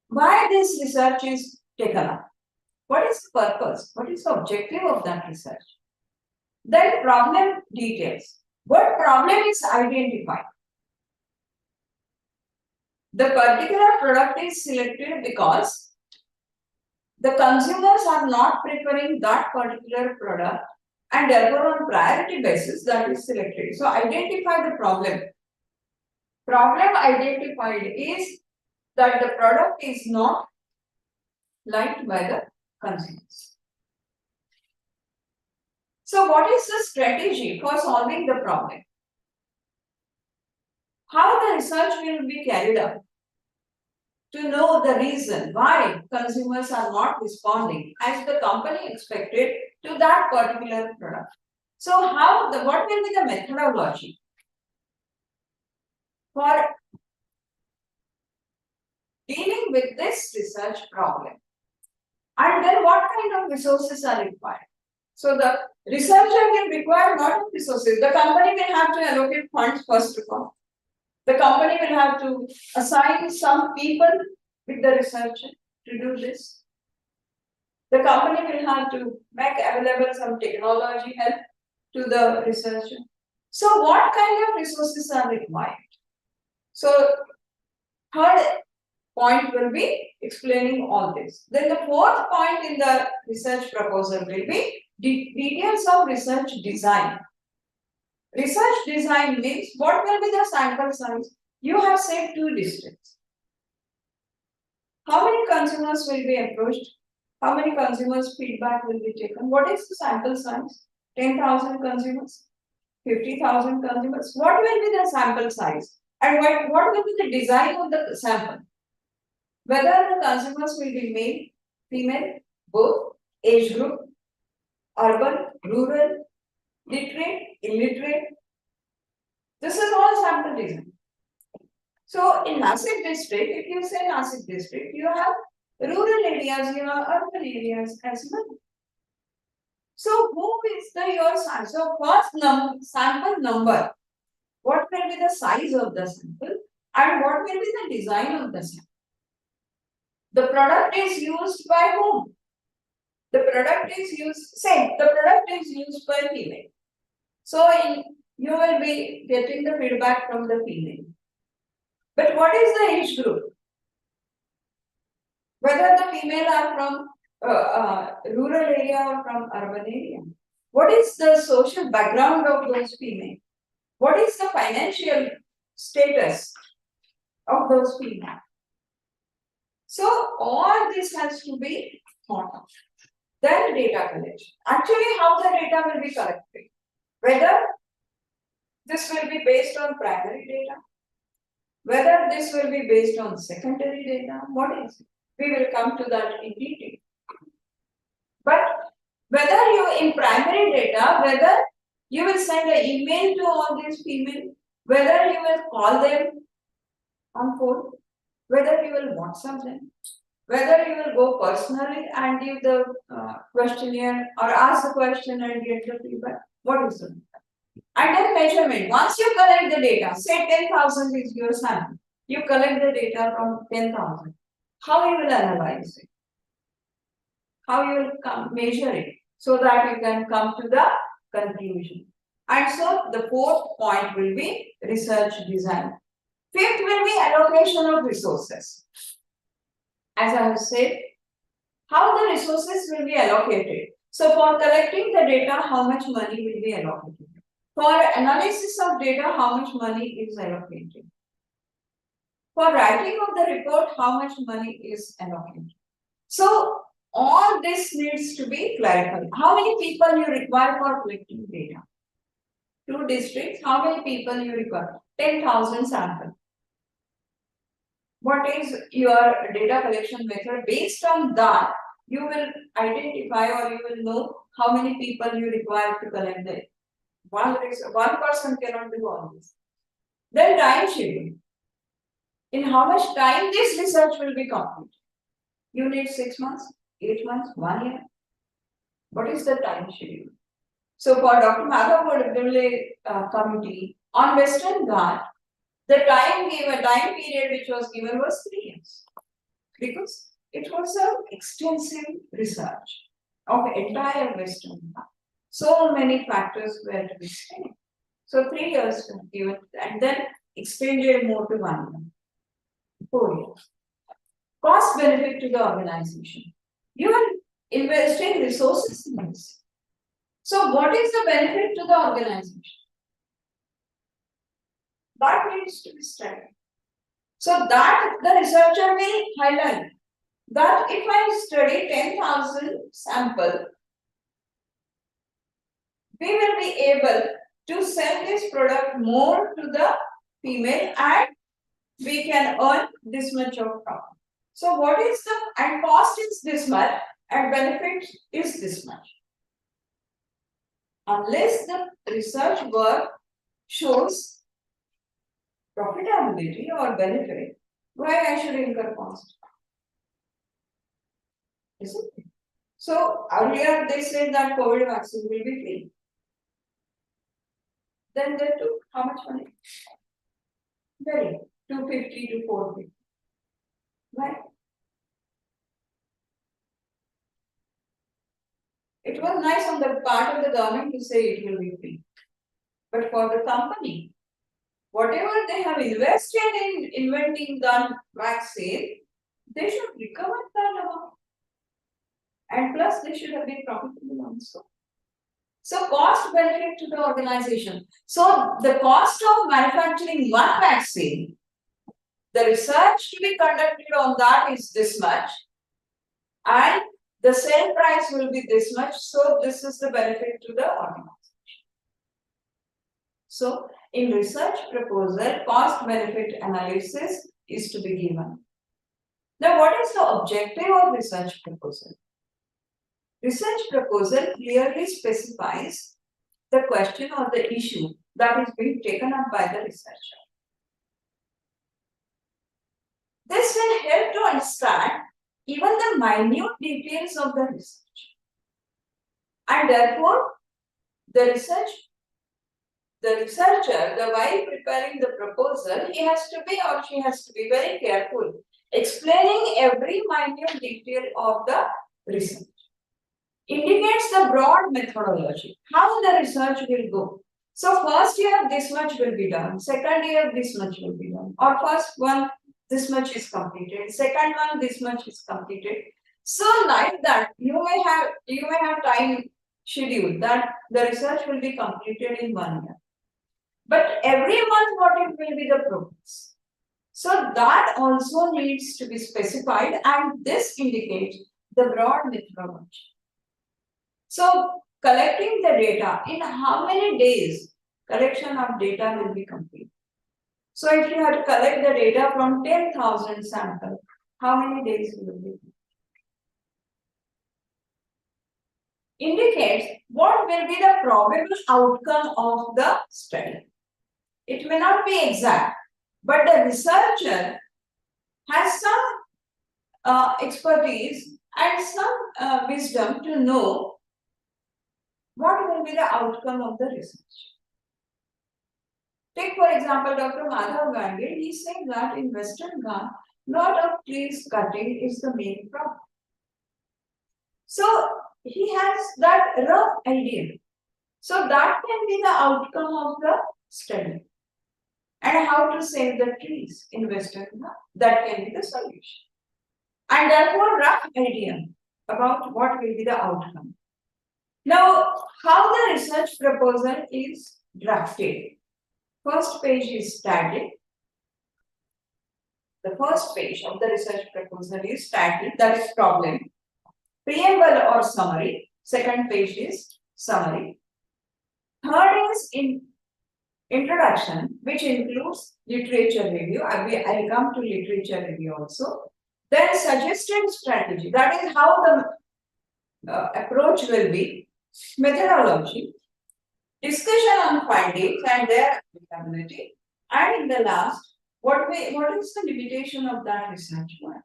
Why this research is taken up? What is the purpose? What is the objective of that research? Then problem details. What problem is identified? The particular product is selected because the consumers are not preferring that particular product and therefore on priority basis that is selected. So identify the problem. Problem identified is that the product is not liked by the consumers. So what is the strategy for solving the problem? How the research will be carried out to know the reason why consumers are not responding as the company expected to that particular product. So what will be the methodology for dealing with this research problem? And then what kind of resources are required? So the researcher will require a lot of resources. The company will have to allocate funds first of all. The company will have to assign some people with the researcher to do this. The company will have to make available some technology help to the researcher. So what kind of resources are required? So third point will be explaining all this. Then the fourth point in the research proposal will be details of research design. Research design means what will be the sample size? You have said 2 districts. How many consumers will be approached? How many consumers' feedback will be taken? What is the sample size? 10,000 consumers? 50,000 consumers? What will be the sample size? And what will be the design of the sample? Whether the consumers will be male, female, both, age group, urban, rural, literate, illiterate. This is all sample design. So in Nasik district, if you say Nasik district, you have rural areas, you have urban areas as well. So who is your sample? So first sample number. What will be the size of the sample and what will be the design of the sample? The product is used by whom? The product is used by female. So you will be getting the feedback from the female. But what is the age group? Whether the female are from rural area or from urban area. What is the social background of those female? What is the financial status of those female? So all this has to be thought of. Then data collection. Actually, how the data will be collected? Whether this will be based on primary data, whether this will be based on secondary data, what is it? We will come to that in detail. But whether you in primary data, whether you will send an email to all these female, whether you will call them on phone, whether you will WhatsApp them, whether you will go personally and give the questionnaire or ask the question and get the feedback, what is it? And then measurement. Once you collect the data, say 10,000 is your sample, you collect the data from 10,000. How you will analyze it? How you will measure it so that you can come to the conclusion. And so the fourth point will be research design. Fifth will be allocation of resources. As I have said, how the resources will be allocated. So for collecting the data, how much money will be allocated? For analysis of data, how much money is allocated? For writing of the report, how much money is allocated? So all this needs to be clarified. How many people you require for collecting data? 2 districts, how many people you require? 10,000 samples. What is your data collection method? Based on that, you will identify or you will know how many people you require to collect the one person cannot do all this. Then time schedule. In how much time this research will be complete? You need 6 months, 8 months, 1 year. What is the time schedule? So for Dr. Madhav committee on Western Ghat, the time period which was given was 3 years because it was an extensive research of entire Western Ghat. So many factors were to be studied. So 3 years were given and then extended more to 1 year, 4 years. Cost benefit to the organization. You are investing resources in this. So what is the benefit to the organization? That needs to be studied. So that the researcher will highlight that if I study 10,000 sample, we will be able to sell this product more to the female and we can earn this much of profit. So what is the, and cost is this much and benefit is this much. Unless the research work shows profitability or benefit, why I should incur cost? Isn't it? So earlier they said that COVID vaccine will be free. Then they took how much money? Very 250 to 450. Right? It was nice on the part of the government to say it will be free. But for the company, whatever they have invested in inventing the vaccine, they should recover that amount. And plus, they should have been profitable also. So, cost benefit to the organization. So, the cost of manufacturing one vaccine, the research to be conducted on that is this much, and the sale price will be this much. So, this is the benefit to the organization. So, in research proposal, cost benefit analysis is to be given. Now, what is the objective of research proposal? Research proposal clearly specifies the question or the issue that is being taken up by the researcher. This will help to understand even the minute details of the research. And therefore, the researcher, while preparing the proposal, he has to be or she has to be very careful, explaining every minute detail of the research. Indicates the broad methodology, how the research will go. So first year this much will be done, second year this much will be done, or first one this much is completed, second one this much is completed. So like that, you may have time schedule that the research will be completed in 1 year. But every month what it will be the progress. So that also needs to be specified and this indicates the broad methodology. So collecting the data, in how many days collection of data will be complete? So if you have to collect the data from 10,000 samples, how many days will it be? Indicates what will be the probable outcome of the study. It may not be exact, but the researcher has some expertise and some wisdom to know what will be the outcome of the research. Take for example Dr. Madhav Gandhi, he said that in Western Ghats, lot of trees cutting is the main problem. So he has that rough idea. So that can be the outcome of the study. And how to save the trees in Western Ghats, that can be the solution. And therefore rough idea about what will be the outcome. Now, how the research proposal is drafted. First page is static. The first page of the research proposal is static, that is problem. Preamble or summary. Second page is summary. Third is introduction, which includes literature review. I'll come to literature review also. Then suggested strategy. That is how the approach will be. Methodology. Discussion on findings and their applicability. And in the last, what is the limitation of that research work?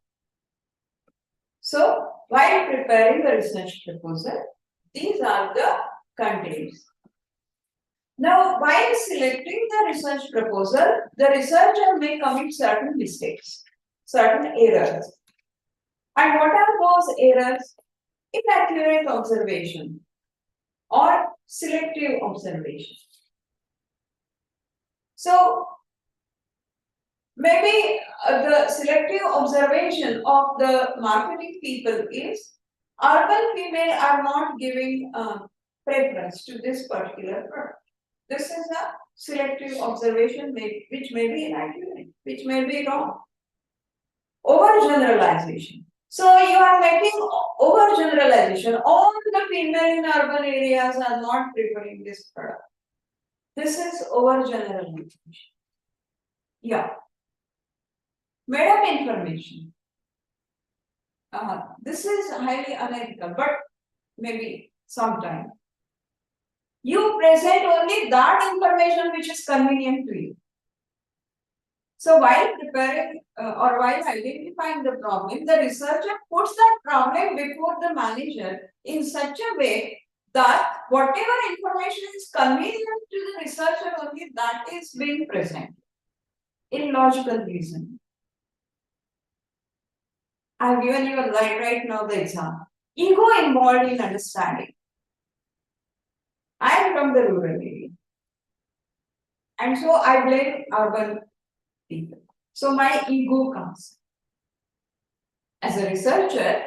So, while preparing the research proposal, these are the contents. Now, while selecting the research proposal, the researcher may commit certain mistakes, certain errors. And what are those errors? Inaccurate observation or selective observation. So, maybe the selective observation of the marketing people is urban female are not giving preference to this particular product. This is a selective observation which may be inaccurate, which may be wrong. Overgeneralization. So you are making overgeneralization. All the female in urban areas are not preferring this product. This is overgeneralization. Yeah. Made up information. This is highly unethical, but maybe sometime. You present only that information which is convenient to you. So while preparing or while identifying the problem, the researcher puts that problem before the manager in such a way that whatever information is convenient to the researcher only, that is being presented in logical reasoning. I've given you right now the example. Ego involved in understanding. I am from the rural area. And so I blame urban people. So my ego comes. As a researcher,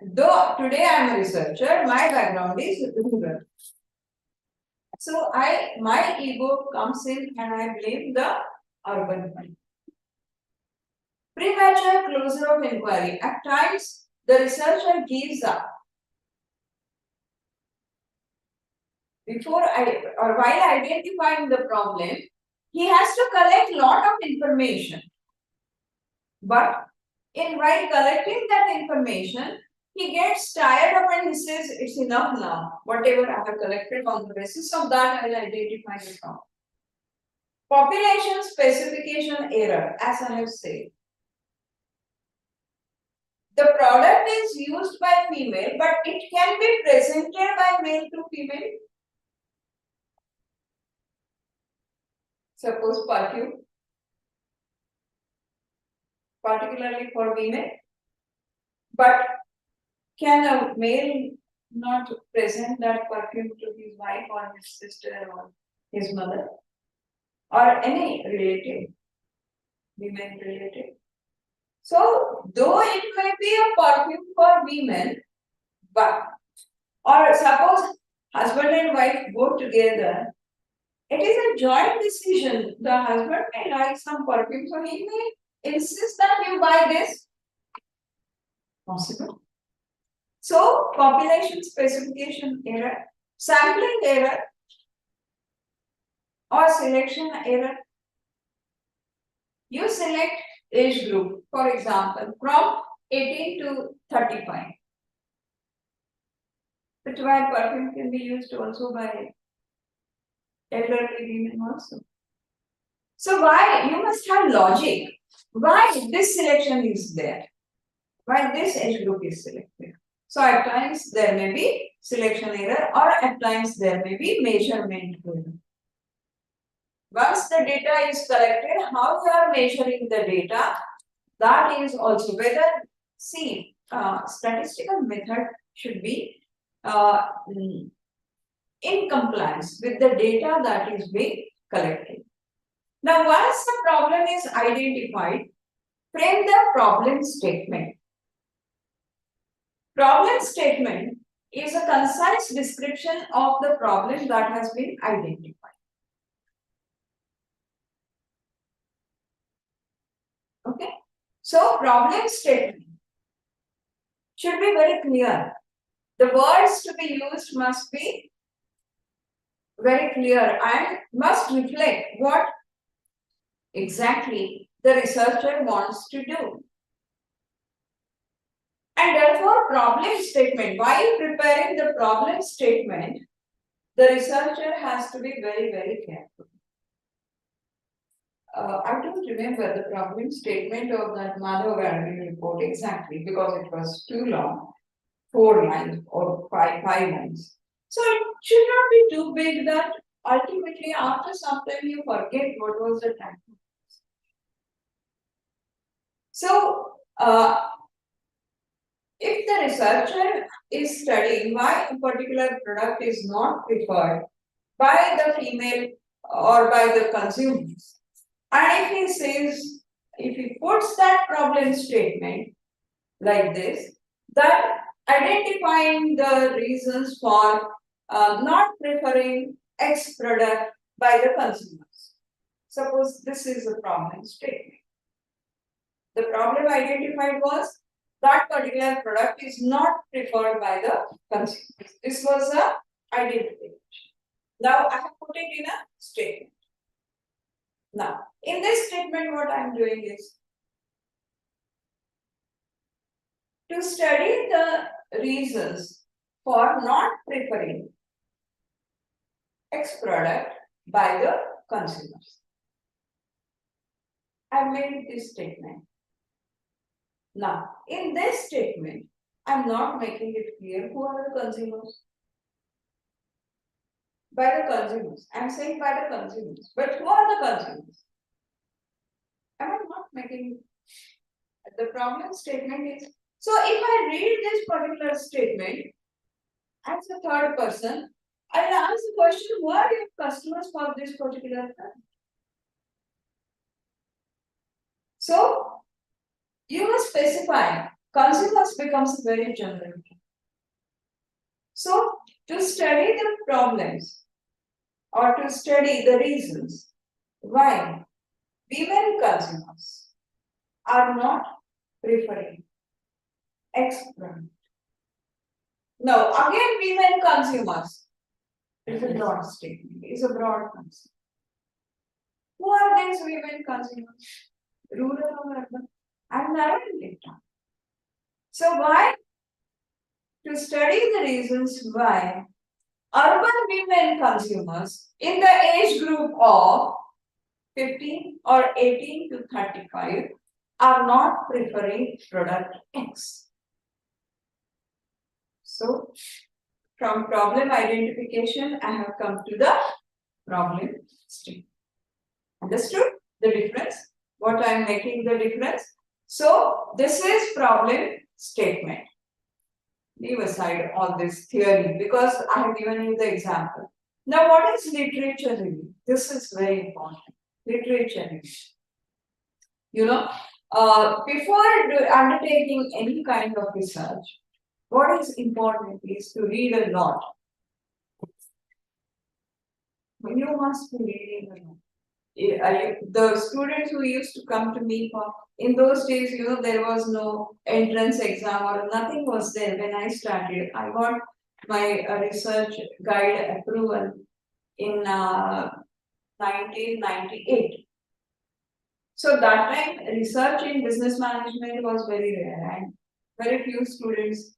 though today I am a researcher, my background is rural. So my ego comes in and I blame the urban people. Premature closure of inquiry. At times, the researcher gives up. While identifying the problem, he has to collect lot of information. But while collecting that information, he gets tired of it and he says, it's enough now. Whatever I have collected, on the basis of that, I will identify the problem. Population specification error, as I have said. The product is used by female, but it can be presented by male to female. Suppose perfume, particularly for women, but can a male not present that perfume to his wife or his sister or his mother or any relative, women relative? So, though it may be a perfume for women, but, or suppose husband and wife go together, it is a joint decision. The husband may like some perfume, so he may insist that you buy this. Possible. So, population specification error, sampling error, or selection error. You select age group, for example, from 18 to 35. But while perfume can be used also by elderly women also. So why? You must have logic. Why this selection is there? Why this age group is selected? So at times there may be selection error or at times there may be measurement error. Once the data is collected, how you are measuring the data, that is also whether, see, statistical method should be in compliance with the data that is being collected. Now, once the problem is identified, frame the problem statement. Problem statement is a concise description of the problem that has been identified. Okay, so problem statement should be very clear. The words to be used must be very clear and must reflect what exactly the researcher wants to do. And therefore, problem statement, while preparing the problem statement, the researcher has to be very, very careful. I don't remember the problem statement of that Madhav Gandhi report exactly because it was too long, 4 lines or five lines. So it should not be too big that ultimately after some time you forget what was the time. So, if the researcher is studying why a particular product is not preferred by the female or by the consumers, and if he says, if he puts that problem statement like this, that identifying the reasons for not preferring X product by the consumers. Suppose this is a problem statement. The problem identified was that particular product is not preferred by the consumers. This was a identification. Now I have put it in a statement. Now, in this statement, what I am doing is to study the reasons for not preferring X product by the consumers. I made this statement. Now, in this statement, I'm not making it clear who are the consumers. By the consumers. I'm saying by the consumers. But who are the consumers? Am I not making the problem statement is, so if I read this particular statement as a third person, I'll ask the question, who are your customers for this particular product? So you must specify, consumers becomes very general. So to study the problems or to study the reasons why women consumers are not preferring X product. Now, again, women consumers is a broad statement, is a broad concept. Who are these women consumers? Rural or urban? I'm narrowing it down. So, why? To study the reasons why urban women consumers in the age group of 15 or 18 to 35 are not preferring product X. So, from problem identification, I have come to the problem statement. Understood the difference? What I am making the difference? So, this is problem statement. Leave aside all this theory because I have given you the example. Now, what is literature review? This is very important. Literature review. You know, before undertaking any kind of research, what is important is to read a lot. You must be reading a lot. The students who used to come to me for, in those days, you know, there was no entrance exam or nothing was there when I started. I got my research guide approval in 1998. So that time, research in business management was very rare and very few students,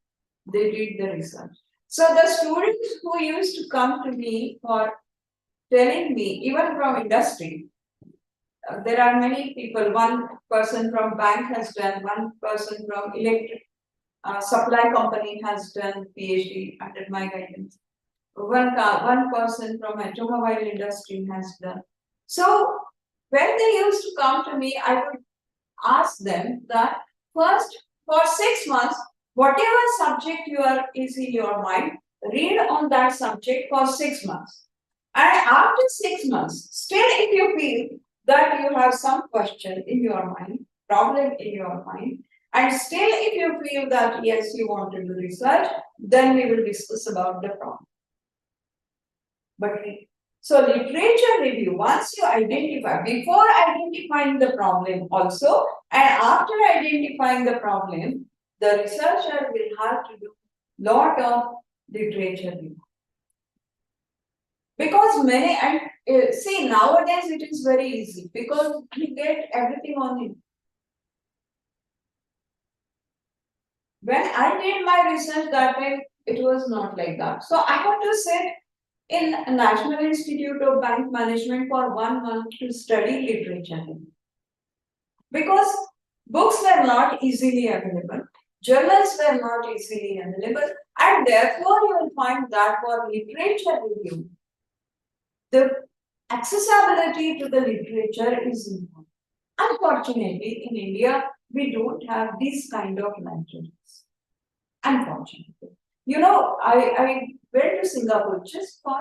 they did the research. So the students who used to come to me for telling me, even from industry, there are many people, one person from bank has done, one person from electric supply company has done PhD under my guidance. One person from automobile industry has done. So when they used to come to me, I would ask them that first for 6 months, whatever subject is in your mind, read on that subject for 6 months. And after 6 months, still if you feel that you have some question in your mind, problem in your mind, and still if you feel that yes, you want to do research, then we will discuss about the problem. But so literature review, once you identify, before identifying the problem also, and after identifying the problem, the researcher will have to do lot of literature review. Because many, and see, nowadays it is very easy because you get everything on it. When I did my research that time, it was not like that. So I had to sit in National Institute of Bank Management for 1 month to study literature. Because books were not easily available, journals were not easily available, and therefore you will find that for literature review, the accessibility to the literature is important. Unfortunately, in India, we don't have these kind of libraries. Unfortunately. You know, I went to Singapore just for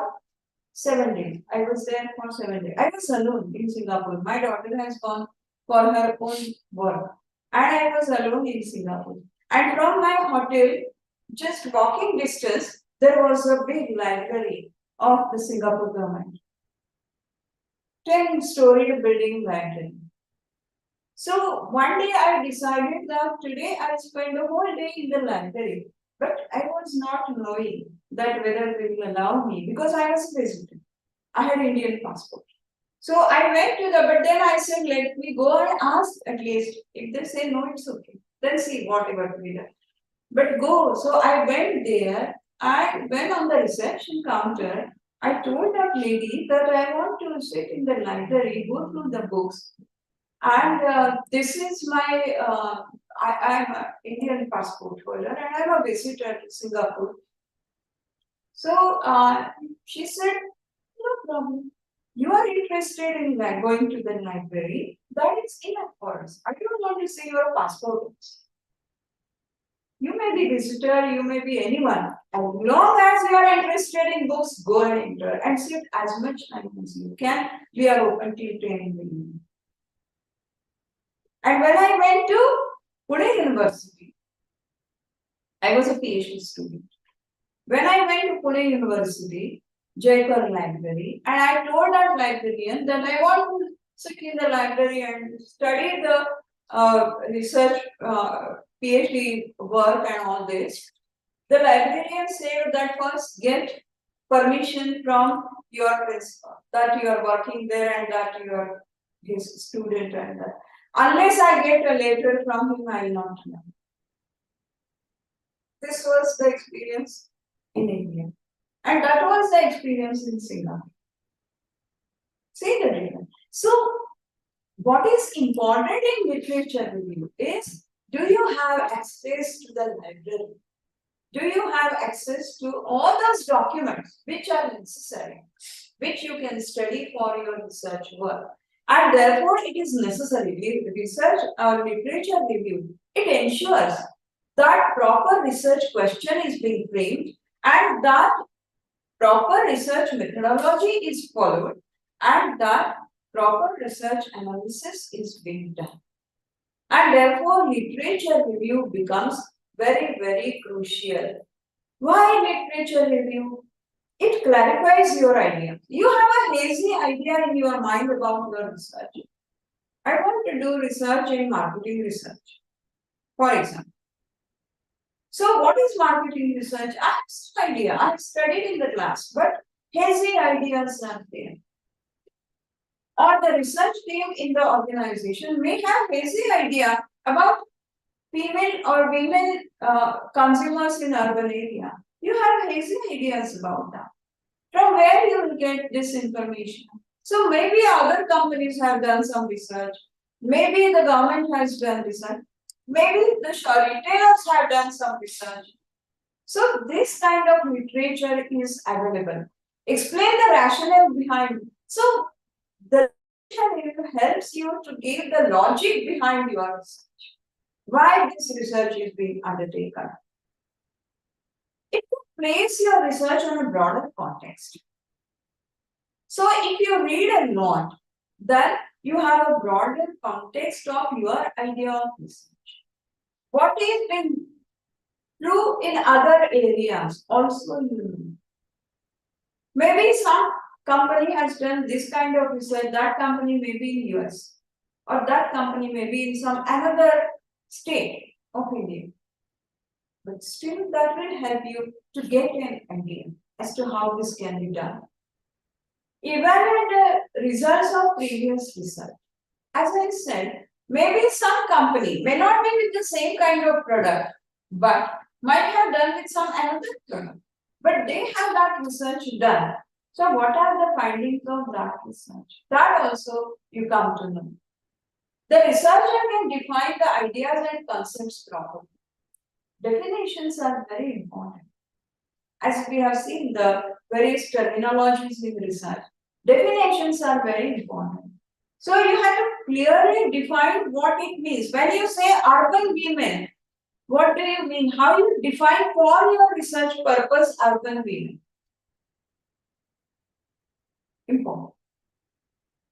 7 days. I was there for 7 days. I was alone in Singapore. My daughter has gone for her own work. And I was alone in Singapore. And from my hotel, just walking distance, there was a big library of the Singapore government. 10-story building library. So one day I decided that today I'll spend a whole day in the library. But I was not knowing that whether they will allow me because I was a visitor. I had Indian passport. So I went to but then I said, let me go and ask at least. If they say no, it's okay. Then see whatever to be done. But go. So I went there. I went on the reception counter. I told that lady that I want to sit in the library, go through the books. And this is my, I'm an Indian passport holder and I'm a visitor to Singapore. So she said, no problem. You are interested in going to the library. That is enough for us. I don't want to see your passport. You may be visitor, you may be anyone. As long as you are interested in books, go and enter and sit as much time as you can. We are open till 10 in the evening. And when I went to Pune University, I was a PhD student. When I went to Pune University, Jaipur Library, and I told that librarian that I want to sit in the library and study the research PhD work and all this. The librarian said that first get permission from your principal that you are working there and that you are his student and that. Unless I get a letter from him, I will not know. This was the experience in India. And that was the experience in Singapore. See the difference. So, what is important in literature review is, do you have access to the library? Do you have access to all those documents which are necessary, which you can study for your research work? And therefore, it is necessary. Research or literature review, it ensures that proper research question is being framed and that proper research methodology is followed and that proper research analysis is being done. And therefore, literature review becomes very, very crucial. Why literature review? It clarifies your idea. You have a hazy idea in your mind about your research. I want to do research in marketing research, for example. So what is marketing research? I have some idea. I have studied in the class, but hazy ideas are there. Or the research team in the organization may have hazy idea about female or women consumers in urban area. You have hazy ideas about that. From where you will get this information? So maybe other companies have done some research. Maybe the government has done research. Maybe the retailers have done some research. So this kind of literature is available. Explain the rationale behind. So the helps you to give the logic behind your research. Why this research is being undertaken. It will place your research on a broader context. So if you read a lot, then you have a broader context of your idea of research. What is been true in other areas also you know. Maybe some company has done this kind of research, that company may be in US, or that company may be in some another state of India. But still that will help you to get an idea as to how this can be done. Evaluate the results of previous research. As I said, maybe some company may not be with the same kind of product, but might have done with some another product. But they have that research done. So what are the findings of that research? That also you come to know. The researcher can define the ideas and concepts properly. Definitions are very important. As we have seen the various terminologies in research, definitions are very important. So you have to clearly define what it means. When you say urban women, what do you mean? How you define for your research purpose urban women? Important.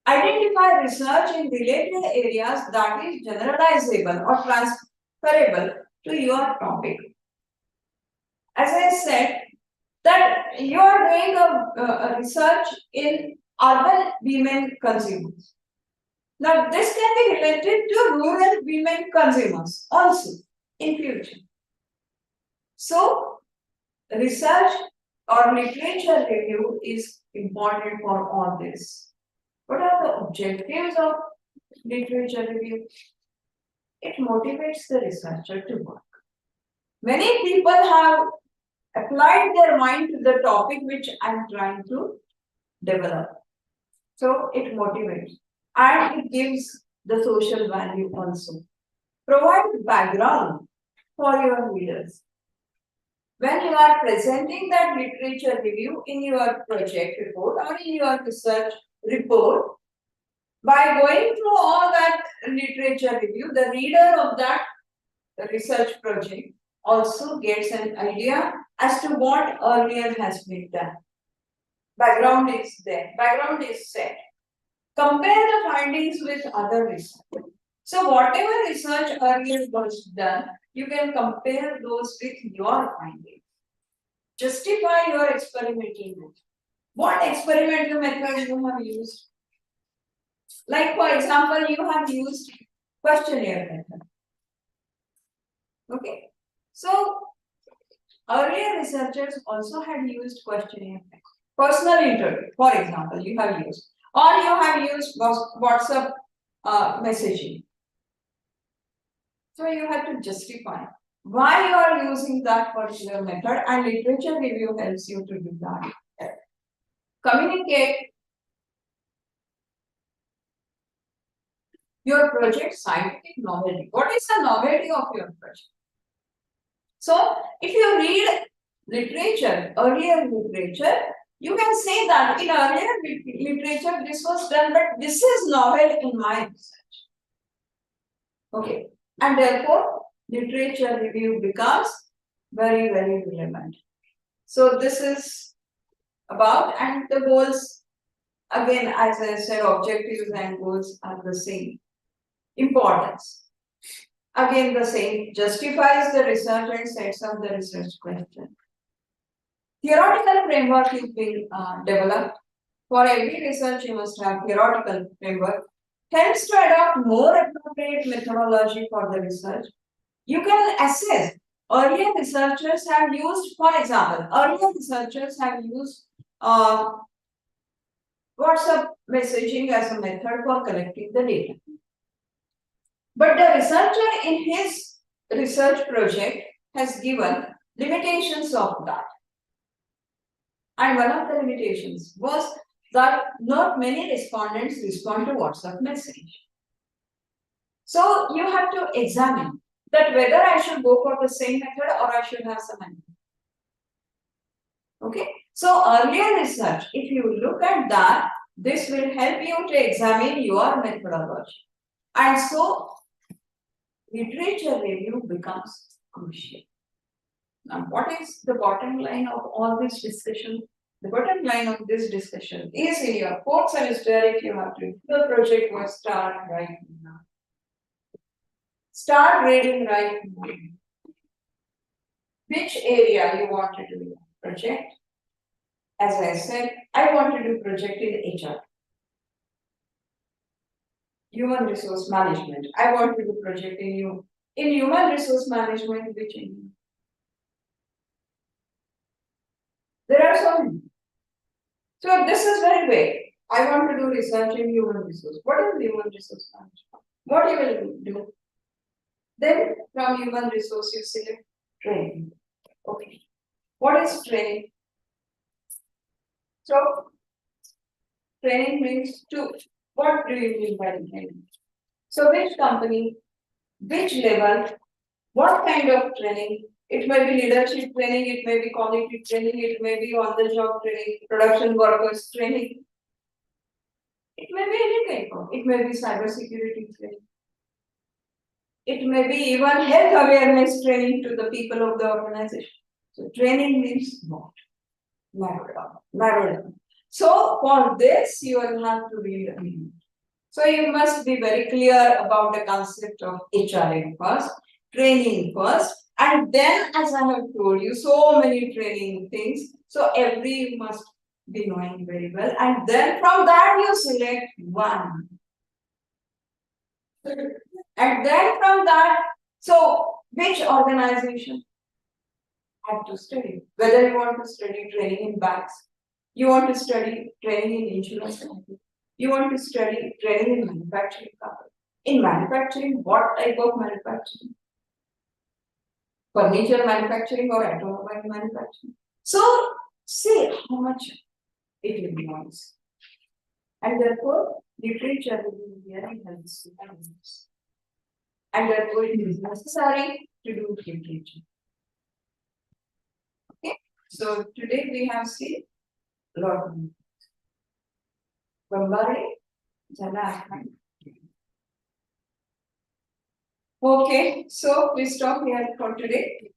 Identify research in related areas that is generalizable or transferable to your topic. As I said, that you are doing a research in urban women consumers. Now, this can be related to rural women consumers also in future. So, research or literature review is important for all this. What are the objectives of literature review? It motivates the researcher to work. Many people have applied their mind to the topic which I am trying to develop. So it motivates and it gives the social value also. Provide background for your readers. When you are presenting that literature review in your project report or in your research report, by going through all that literature review, the reader of that research project also gets an idea as to what earlier has been done. Background is there, background is set. Compare the findings with other research. So whatever research earlier was done, you can compare those with your findings. Justify your experimental method. What experimental method you have used? Like for example, you have used questionnaire method. Okay. So earlier researchers also had used questionnaire method. Personal interview, for example, you have used, or you have used WhatsApp messaging. So you have to justify why you are using that particular method, and literature review helps you to do that. Communicate your project scientific novelty. What is the novelty of your project? So if you read literature, earlier literature, you can say that in earlier literature this was done, but this is novel in my research. Okay, and therefore literature review becomes very, very relevant. So this is about, and the goals, again, as I said, objectives and goals are the same. Importance. Again, the same, justifies the research and sets up the research question. Theoretical framework is being developed. For every research, you must have theoretical framework. Helps to adopt more appropriate methodology for the research. You can assess. Earlier researchers have used, for example, earlier researchers have used WhatsApp messaging as a method for collecting the data. But the researcher in his research project has given limitations of that. And one of the limitations was that not many respondents respond to WhatsApp message. So you have to examine that whether I should go for the same method or I should have some method. Okay. So earlier research, if you look at that, This will help you to examine your methodology. And so, literature review becomes crucial. Now, what is the bottom line of all this discussion? The bottom line of this discussion is in your fourth semester, if you have to do the project, will start right now. Start reading right now. Which area you want to do your project? As I said, I want to do project in HR. Human resource management. I want to do project in human resource management, which in there are so many. So this is very vague. I want to do research in human resource. What is human resource management? What you will do? Then from human resource you select training. Okay. What is training? So training means to what do you mean by training? So which company, which level, what kind of training? It may be leadership training, it may be cognitive training, it may be on the job training, production workers training. It may be any kind of, it may be cybersecurity training. It may be even health awareness training to the people of the organization. So training means what? Narrow down. So for this, you will have to read a minute. So you must be very clear about the concept of HRM first, training first, and then as I have told you, so many training things. So every you must be knowing very well. And then from that you select one. And then from that, so which organization have to study? Whether you want to study training in banks, you want to study training in insurance company, you want to study training in manufacturing company. In manufacturing, what type of manufacturing? Furniture manufacturing or automobile manufacturing? So see how much it will be honest. And therefore, literature will be very helpful. And therefore, it is necessary to do literature. Okay, so today we have seen a lot of Bombari, Jana. Okay, so we stop here for today.